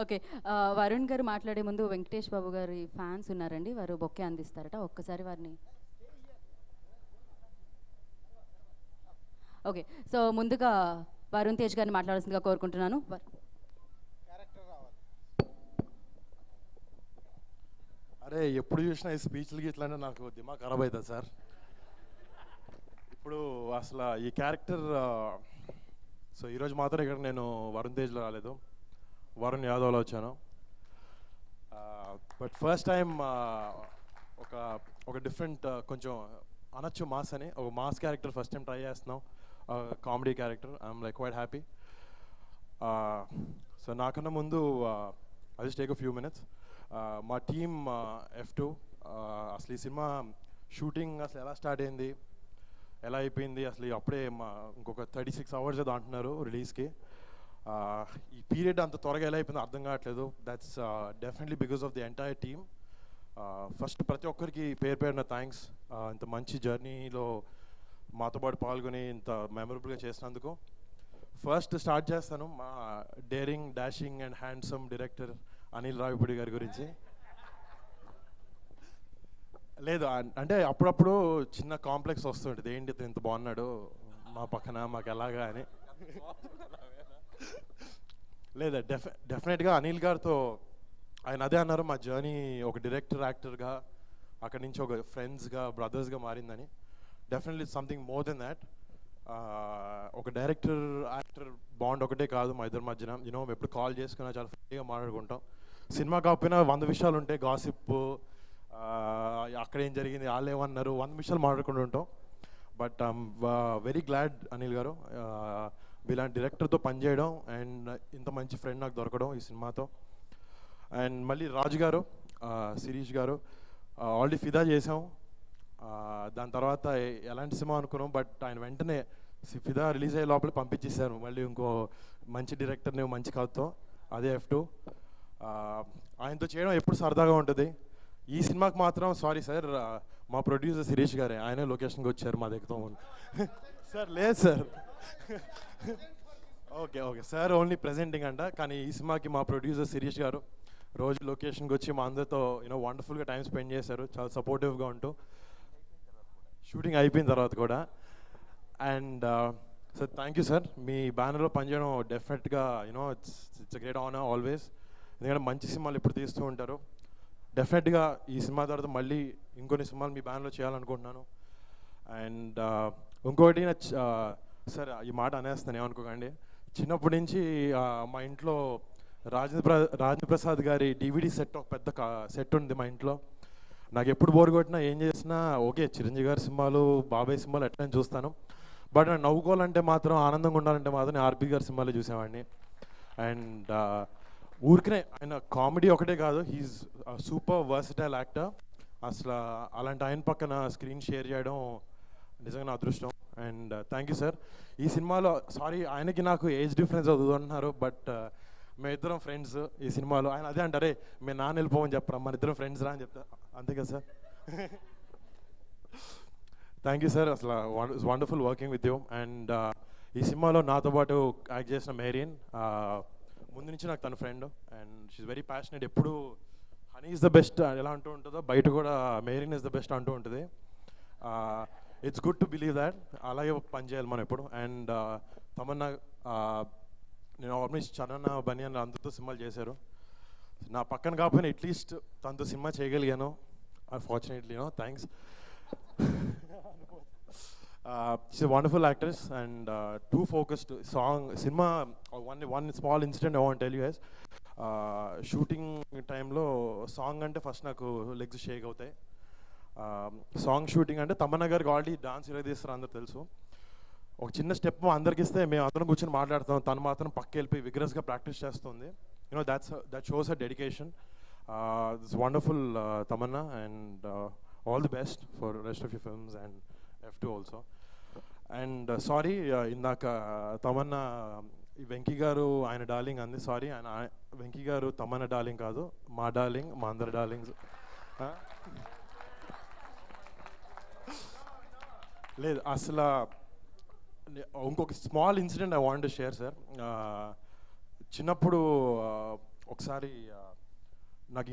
ఓకే, వరుణ్ గారు మాట్లాడే ముందు వెంకటేష్ బాబు గారి ఫ్యాన్స్ ఉన్నారండి, వారు బొక్కే అందిస్తారట. ఒక్కసారి వారిని. ఓకే, సో ముందుగా వరుణ్ తేజ్ గారిని మాట్లాడాల్సిందిగా కోరుకుంటున్నాను. అరే ఎప్పుడు చూసినా ఈ స్పీచ్లకి ఇట్లానే నాకు దిమాగ్ ఖరాబ్ అవుతుంది సార్. ఇప్పుడు అసలు ఈ క్యారెక్టర్ సో ఈరోజు మాత్రం ఇక్కడ నేను వరుణ్ తేజ్లో రాలేదు, వరుణ్ యాదవ్లో వచ్చాను. బట్ ఫస్ట్ టైం ఒక డిఫరెంట్ కొంచెం అనొచ్చు మాస్ అని ఒక mass character first time try చేస్తున్నాం, comedy character. I'm like quite happy. So నాకన్నా ముందు I just take a few minutes. మా టీమ్ F2 అసలు ఈ సినిమా షూటింగ్ అసలు ఎలా స్టార్ట్ అయింది, ఎలా అయిపోయింది, అసలు అప్పుడే ఇంకొక 36 hours ఏదో అంటున్నారు రిలీజ్కి. ఈ పీరియడ్ అంత త్వరగా ఎలా అయిపోయిందో అర్థం కావట్లేదు. That's definitely because of the entire team. First ప్రతి ఒక్కరికి పేరు పేరున థ్యాంక్స్, ఇంత మంచి జర్నీలో మాతో పాటు పాల్గొని ఇంత మెమరబుల్గా చేసినందుకు. ఫస్ట్ స్టార్ట్ చేస్తాను మా daring, dashing and handsome director Anil Ravipudi గారి గురించి. లేదు అంటే అప్పుడప్పుడు చిన్న కాంప్లెక్స్ వస్తుంటుంది, ఏంటి ఇంత బాగున్నాడు మా పక్కన మాకు ఎలాగా అని. లేదా డెఫినెట్గా అనిల్ గారితో ఆయన అదే అన్నారు, మా జర్నీ ఒక డైరెక్టర్, యాక్టర్గా అక్కడి నుంచి ఒక ఫ్రెండ్స్గా, బ్రదర్స్గా మారిందని. Definitely something more than that. ఒక డైరెక్టర్, యాక్టర్ బాండ్ ఒకటే కాదు మా ఇద్దరి మధ్యన. ఎప్పుడు కాల్ చేసుకున్నా చాలా ఫ్రీగా మాట్లాడుకుంటాం. సినిమా కాకపోయినా 100 విషయాలు ఉంటాయి, గాసిప్, అక్కడ ఏం జరిగింది, వాళ్ళు ఏమన్నారు, 100 విషయాలు మాట్లాడుకుంటూ ఉంటాం. But I'm very glad Anil గారు ఇలాంటి డైరెక్టర్తో పనిచేయడం అండ్ ఇంత మంచి ఫ్రెండ్ నాకు దొరకడం ఈ సినిమాతో. అండ్ మళ్ళీ రాజు గారు, శిరీష్ గారు ఆల్రెడీ ఫిదా చేసాం. దాని తర్వాత ఎలాంటి సినిమా అనుకున్నాం, బట్ ఆయన వెంటనే ఫిదా రిలీజ్ అయ్యే లోపల పంపించేశారు మళ్ళీ ఇంకో మంచి డైరెక్టర్ని మంచి కథతో, అదే F2. ఆయనతో చేయడం ఎప్పుడు సరదాగా ఉంటుంది. ఈ సినిమాకి మాత్రం సారీ సార్, మా ప్రొడ్యూసర్ శిరీష్ గారే, ఆయనే లొకేషన్కి వచ్చారు మా దగ్గరతో. సార్ లేదు sir, okay sir only presenting అంట. కానీ ఈ సినిమాకి మా ప్రొడ్యూసర్ శిరీష్ గారు రోజు లొకేషన్కి వచ్చి మా అందరితో వండర్ఫుల్గా టైం స్పెండ్ చేశారు, చాలా సపోర్టివ్గా ఉంటూ, షూటింగ్ అయిపోయిన తర్వాత కూడా. And sir thank you sir, మీ బ్యానర్లో పనిచేయడం డెఫినెట్గా ఇట్స్ గ్రేట్ ఆనర్ ఆల్వేస్. ఎందుకంటే మంచి సినిమాలు ఎప్పుడు తీస్తూ ఉంటారు. డెఫినెట్గా ఈ సినిమా తర్వాత మళ్ళీ ఇంకొన్ని సినిమాలు మీ బ్యానర్లో చేయాలనుకుంటున్నాను. అండ్ ఇంకోటి సార్ ఈ మాట అనేస్తాను ఏమనుకోకండి, చిన్నప్పటి నుంచి మా ఇంట్లో రాజేంద్ర ప్రసాద్ గారి DVD సెట్, ఒక పెద్ద సెట్ ఉంది మా ఇంట్లో. నాకు ఎప్పుడు బోర్ కొట్టినా ఏం చేసినా ఓకే చిరంజీవి గారి సినిమాలు, బాబాయ్ సినిమాలు ఎట్లా చూస్తాను. బట్ నాకు నవ్వుకోవాలంటే మాత్రం, ఆనందంగా ఉండాలంటే మాత్రం ఆర్పి గారి సినిమాలు చూసేవాడిని. అండ్ ఊరికనే ఆయన కామెడీ ఒకటే కాదు, హీఈస్ సూపర్ వర్సటైల్ యాక్టర్. అసలు అలాంటి ఆయన పక్కన స్క్రీన్ షేర్ చేయడం నిజంగా నా అదృష్టం. And thank you sir. ఈ సినిమాలో సారీ ఆయనకి నాకు ఏజ్ డిఫరెన్స్ అవుతుంది అంటున్నారు, బట్ మేమిద్దరం ఫ్రెండ్స్ ఈ సినిమాలో. ఆయన అదే అంటారే, మేము నాన్న వెళ్ళిపోమని చెప్పరా, మన ఇద్దరం ఫ్రెండ్స్ రా అని చెప్తా, అంతే కదా సార్. థ్యాంక్ యూ సార్, అసలు it's wonderful working with you. And ఈ సినిమాలో నాతో పాటు యాక్ట్ చేసిన మేరియన్, ముందు నుంచి నాకు తన friend and she's very passionate. ఎప్పుడు హనీ ఈజ్ ద బెస్ట్ ఎలా అంటూ ఉంటుందో బయట కూడా మేరియన్ ఈజ్ ద బెస్ట్ అంటూ ఉంటుంది. It's good to believe that, అలాగే పనిచేయాలి మనం ఎప్పుడు. అండ్ తమన్నా, నేను ఆల్మోస్ట్ చరణ్, బనియన్ అందరితో సినిమాలు చేశారు. నా పక్కన కాకపోయినా అట్లీస్ట్ తనతో సినిమా చేయగలిగాను. Unfortunately thanks. She's a wonderful actress and too focused. Cinema, one small incident I want to tell you guys. Shooting time lo song ante first naku legs shake avutayi. Song shooting ante Tamanna gariki already dance iragdistar andaru telusu. ఒక చిన్న స్టెప్ అందరికి ఇస్తే మేము అందరం కూర్చొని మాట్లాడతాం, తను మాత్రం పక్క వెళ్ళిపోయి విగ్రస్గా ప్రాక్టీస్ చేస్తుంది. That shows her dedication. This wonderful Tamannaah and all the best for rest of your films and F2 also. And sorry, ఇందాక తమన్నా వెంకీ గారు ఆయన డార్లింగ్ అంది. సారీ, ఆయన వెంకీ గారు తమన్నా డార్లింగ్ కాదు, మా డార్లింగ్, మా అందరి డార్లింగ్స్. లేదు అసలు ఇంకొక small incident I want to share sir. చిన్నప్పుడు ఒకసారి నాకు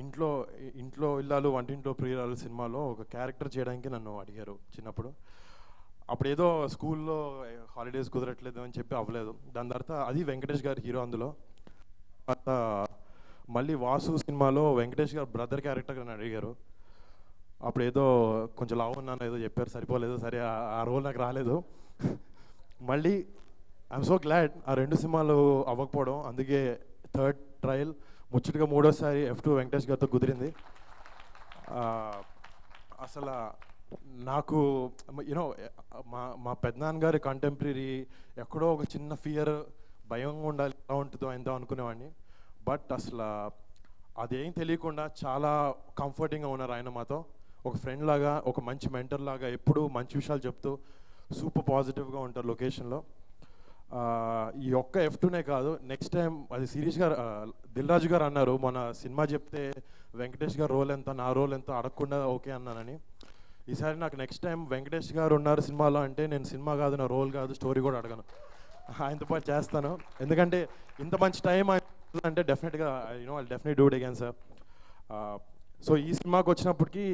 ఇంట్లో ఇల్లాలు వంటింట్లో ప్రియురాలు సినిమాలో ఒక క్యారెక్టర్ చేయడానికి నన్ను అడిగారు చిన్నప్పుడు. అప్పుడు ఏదో స్కూల్లో హాలిడేస్ కుదరట్లేదు అని చెప్పి అవ్వలేదు. దాని తర్వాత అది వెంకటేష్ గారు హీరో అందులో. తర్వాత మళ్ళీ వాసు సినిమాలో వెంకటేష్ గారు బ్రదర్ క్యారెక్టర్ నన్ను అడిగారు. అప్పుడు ఏదో కొంచెం లావు ఉన్నాను ఏదో చెప్పారు, సరిపోలేదు. సరే ఆ రోల్ నాకు రాలేదు. మళ్ళీ ఐఎమ్ సో గ్లాడ్ ఆ 2 సినిమాలు అవ్వకపోవడం. అందుకే థర్డ్ ట్రయల్ ముచ్చటగా 3వసారి F2 వెంకటేష్ గారితో కుదిరింది. అసలు నాకు యూనో మా పెద్దనాన్నగారి కంటెంపరీ ఎక్కడో ఒక చిన్న ఫియర్, భయంగా ఉండాలి, ఎలా ఉంటుందో ఎంతో అనుకునేవాడిని. బట్ అసలు అదేం తెలియకుండా చాలా కంఫర్టింగ్గా ఉన్నారు ఆయన మాతో. ఒక ఫ్రెండ్ లాగా, ఒక మంచి మెంటర్ లాగా ఎప్పుడూ మంచి విషయాలు చెప్తూ సూపర్ పాజిటివ్గా ఉంటారు లొకేషన్లో. ఈ ఒక్క F2నే కాదు, నెక్స్ట్ టైం అది శిరీష్ గారు, దిల్ రాజు గారు అన్నారు మన సినిమా చెప్తే వెంకటేష్ గారు రోల్ ఎంత, నా రోల్ ఎంత అడగకుండా ఓకే అన్నానని. ఈసారి నాకు నెక్స్ట్ టైం వెంకటేష్ గారు ఉన్నారు సినిమాలో అంటే నేను సినిమా కాదు, నా రోల్ కాదు, స్టోరీ కూడా అడగను, ఆయనతో పాటు చేస్తాను. ఎందుకంటే ఇంత మంచి టైం అంటే డెఫినెట్గా I definite do it again sir. So ఈ సినిమాకి వచ్చినప్పటికీ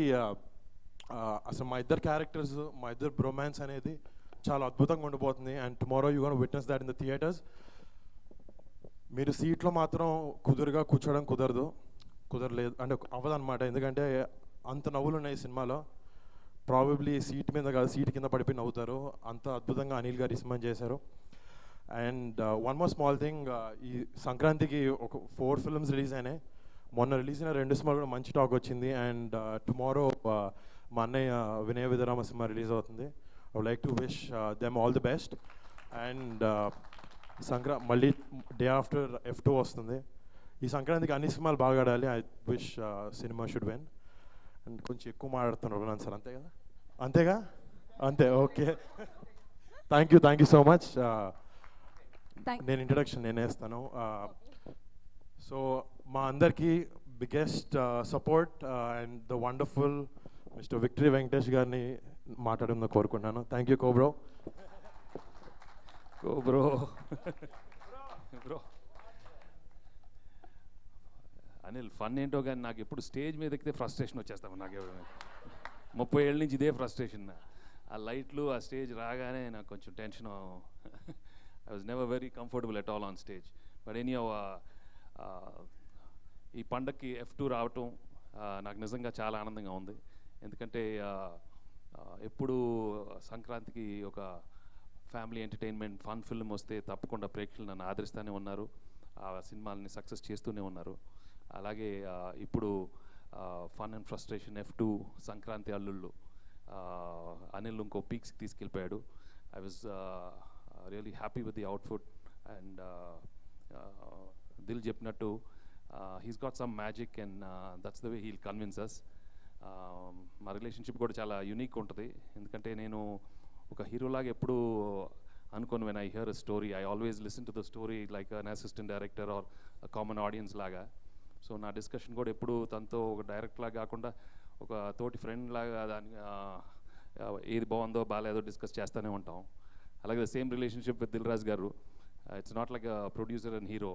అసలు మా ఇద్దరు క్యారెక్టర్స్, మా ఇద్దరు బ్రొమాన్స్ అనేది చాలా అద్భుతంగా ఉండిపోతుంది. And tomorrow you gonna witness that in the theatres. మీరు సీట్లో మాత్రం కుదురుగా కూర్చోవడం కుదరలేదు అంటే అవ్వదన్నమాట. ఎందుకంటే అంత నవ్వులు ఉన్నాయి సినిమాలో. ప్రాబబ్లీ సీట్ మీద కాదు, సీట్ కింద పడిపోయి నవ్వుతారు, అంత అద్భుతంగా అనిల్ గారు ఈ సినిమా చేశారు. And one more small thing, ఈ సంక్రాంతికి ఒక 4 ఫిల్మ్స్ రిలీజ్ అయినాయి. మొన్న రిలీజ్ అయిన 2 సినిమాలు కూడా మంచి టాక్ వచ్చింది. అండ్ టుమారో మా అన్నయ్య వినయ విధరామ సినిమా రిలీజ్ అవుతుంది. I would like to wish them all the best. And మళ్ళీ డే ఆఫ్టర్ F2 వస్తుంది. ఈ సంక్రాంతికి అన్ని సినిమాలు బాగా ఆడాలి. I wish cinema should win. And కొంచెం ఎక్కువ మాట్లాడుతున్నారు సార్, అంతే కదా? అంతే, okay. Thank you so much. నేను ఇంట్రడక్షన్ నేనే ఇస్తాను. సో మా అందరికీ biggest support and the wonderful mister victory Venkatesh గారిని మాట్లాడడం కోరుకుంటున్నాను. Thank you కోబ్రో. అనిల్ ఫన్ ఏంటో కానీ నాకు ఎప్పుడు స్టేజ్ మీద ఎక్కితే ఫ్రస్ట్రేషన్ వచ్చేస్తాము. నాకు 30 ఏళ్ళ నుంచి ఇదే ఫ్రస్ట్రేషన్. ఆ లైట్లు, ఆ స్టేజ్ రాగానే నాకు కొంచెం tension. I was never very comfortable at all on stage. But anyhow ఈ పండగకి F2 రావటం నాకు నిజంగా చాలా ఆనందంగా ఉంది. ఎందుకంటే ఎప్పుడు సంక్రాంతికి ఒక ఫ్యామిలీ ఎంటర్టైన్మెంట్ ఫన్ ఫిల్మ్ వస్తే తప్పకుండా ప్రేక్షకులు నన్ను ఆదరిస్తూనే ఉన్నారు, ఆ సినిమాలని సక్సెస్ చేస్తూనే ఉన్నారు. అలాగే ఇప్పుడు fun and frustration F2 Sankranti అల్లుళ్ళు అనిల్ ఇంకో పీక్స్కి తీసుకెళ్ళిపోయాడు. I was really happy with the output. And Dil చెప్పినట్టు he's got some magic and that's the way he'll convince us. మా రిలేషన్షిప్ కూడా చాలా యూనిక్ ఉంటుంది. ఎందుకంటే నేను ఒక హీరోలాగా ఎప్పుడు అనుకోను. When I hear a story I always listen to the story like an assistant director or common audience లాగా. సో నా డిస్కషన్ కూడా ఎప్పుడు తనతో ఒక డైరెక్ట్ లాగా కాకుండా ఒక తోటి ఫ్రెండ్ లాగా దాని ఏది బాగుందో బాగాలేదో డిస్కస్ చేస్తూనే ఉంటాం. అలాగే the same relationship with Dil Raju గారు. It's not like a producer and hero.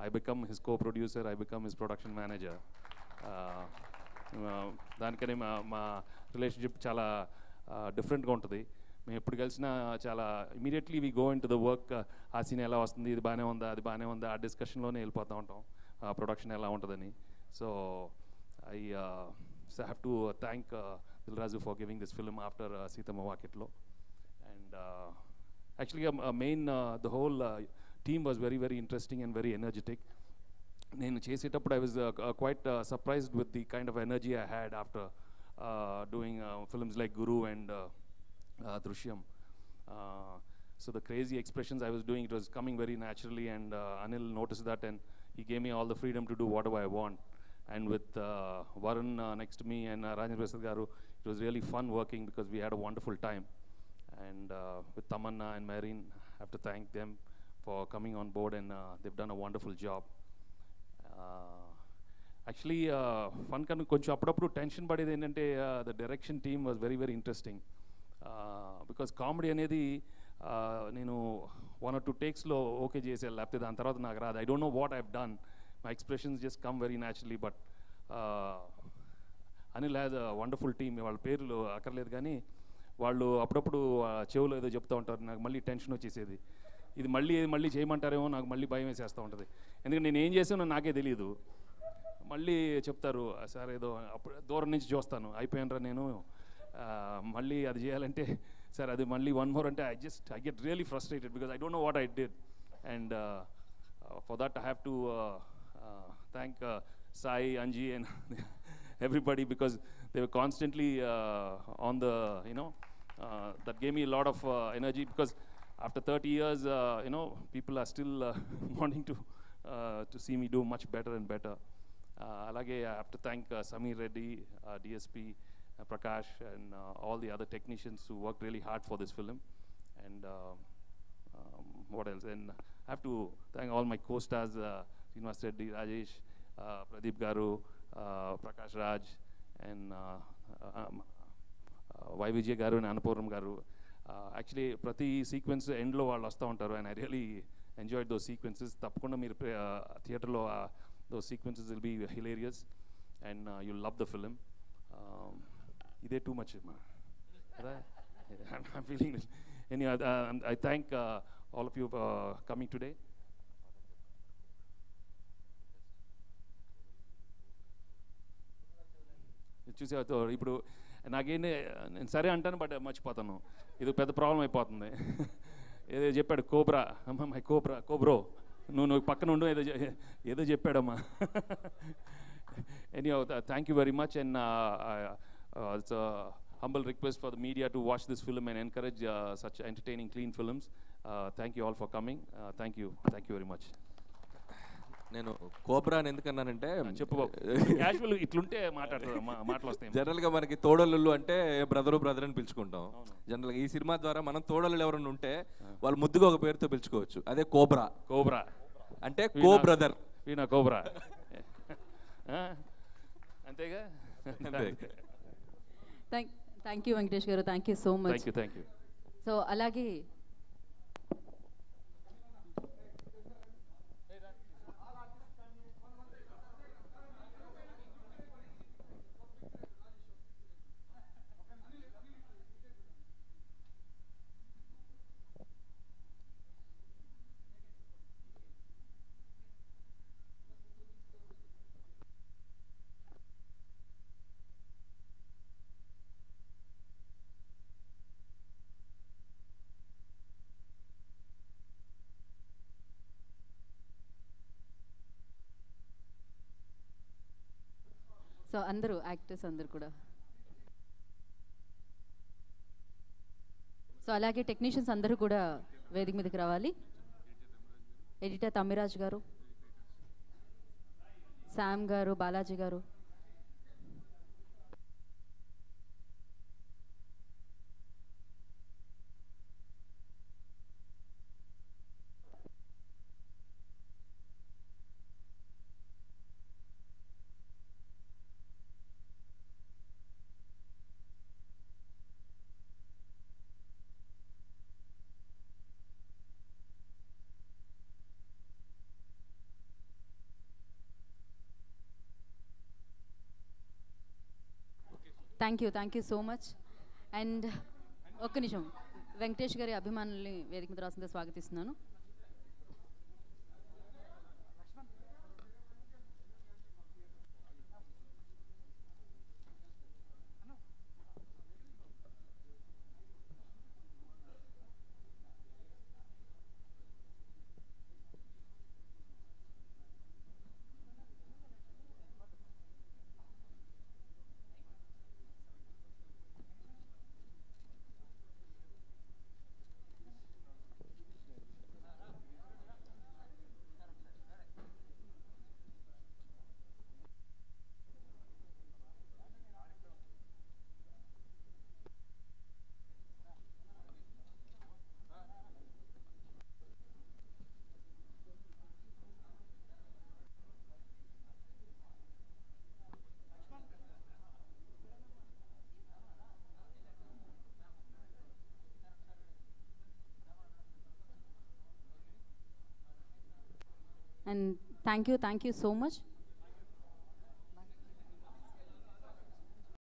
I become his co producer, I become his production manager. దానికనే మా రిలేషన్షిప్ చాలా డిఫరెంట్గా ఉంటుంది. మేము ఎప్పుడు కలిసినా చాలా immediately we go in to the work. ఆ సీన్ ఎలా వస్తుంది, ఇది బాగానే ఉందా, అది బాగానే ఉందా, ఆ డిస్కషన్లోనే వెళ్ళిపోతూ ఉంటాం, ప్రొడక్షన్ ఎలా ఉంటుందని. So I have to thank Dil Raju for giving this film after Seethamma Vakitlo. And యాక్చువల్గా main the whole team was very very interesting and very energetic. నేను చేసేటప్పుడు I was quite surprised with the kind of energy I had after doing films like Guru and Drishyam. So the crazy expressions I was doing, it was coming very naturally, and Anil noticed that and he gave me all the freedom to do whatever I want. And with Varun next to me and Rajendra Prasad Garu, it was really fun working because we had a wonderful time. And with Tamanna and Marine, I have to thank them for coming on board, and they've done a wonderful job. Actually fun kanu koncham appudu tension padedi endante the direction team was very very interesting. Because comedy అనేది నేను 1 or 2 టేక్స్లో ఓకే చేసేయాలి, లేకపోతే దాని తర్వాత నాకు రాదు. I don't know what I've done, my expressions just come very naturally. But Anil has a wonderful team. వాళ్ళ పేర్లు అక్కర్లేదు కానీ వాళ్ళు అప్పుడప్పుడు చెవులో ఏదో చెప్తూ ఉంటారు, నాకు మళ్ళీ టెన్షన్ వచ్చేసేది. ఇది మళ్ళీ చేయమంటారేమో, నాకు మళ్ళీ భయం వేసేస్తూ ఉంటుంది. ఎందుకంటే నేను ఏం చేసానో నాకే తెలియదు. మళ్ళీ చెప్తారు సార్ ఏదో, అప్పుడు దూరం నుంచి చూస్తాను, అయిపోయానరా నేను, మళ్ళీ అది చేయాలంటే సార్ అది మళ్ళీ వన్ మోర్ అంటే I get really frustrated because I don't know what I did and for that I have to thank Sai Anji and everybody because they were constantly on the that gave me a lot of energy because after 30 years people are still wanting to see me do much better and better. Alage I have to thank Samir Reddy, DSP, Prakash and all the other technicians who worked really hard for this film. And what else? And I have to thank all my co-stars, Srinivas Reddy, Rajesh, Pradeep Garu, Prakash Raj and Y Vijay Garu and Anapurna Garu. Actually prati sequence end lo vallu vastha untaru and I really enjoyed those sequences. Tappakunda meer theater lo those sequences will be hilarious and you'll love the film. Ide too much ma. I'm feeling it. Anyway, I thank all of you for coming today. చూసి ఇప్పుడు నాకేంటి నేను సరే అంటాను బట్ మర్చిపోతాను ఇది పెద్ద ప్రాబ్లం అయిపోతుంది ఏదో చెప్పాడు కోబ్రా అమ్మ మై కోబ్రో నువ్వు పక్కన ఉండు ఏదో చెప్పాడమ్మా any thank you very much and it's humble request for the media to watch this film and encourage such entertaining clean films. Thank you all for coming. Thank you very much. నేను కోబ్రా అని ఎందుకన్నానంటే చెప్పు క్యాజువల్ ఇట్లుంటే మాటలు వస్తాయి. జనరల్గా మనకి తోడలు అంటే బ్రదర్ అని పిలుచుకుంటాం. జనరల్గా ఈ సినిమా ద్వారా మనం తోడలు ఎవరైనా ఉంటే వాళ్ళు ముద్దుగా ఒక పేరుతో పిలుచుకోవచ్చు. అదే కోబ్రా అంటే కో బ్రదర్ వీనా కోబ్రా అంతేగా. థ్యాంక్ యూ వెంకటేష్ గారు, thank you so much. Thank you. So అలాగే సో అందరూ యాక్టర్స్ అందరు కూడా, సో అలాగే టెక్నీషియన్స్ అందరూ కూడా వేదిక మీదకి రావాలి. ఎడిటర్ తమ్మిరాజ్ గారు, శామ్ గారు, బాలాజీ గారు. Thank you so much. And ఒక్క నిమిషం, వెంకటేష్ గారి అభిమానుల్ని వేదిక మీద రాసిందే స్వాగతిస్తున్నాను. And thank you so much.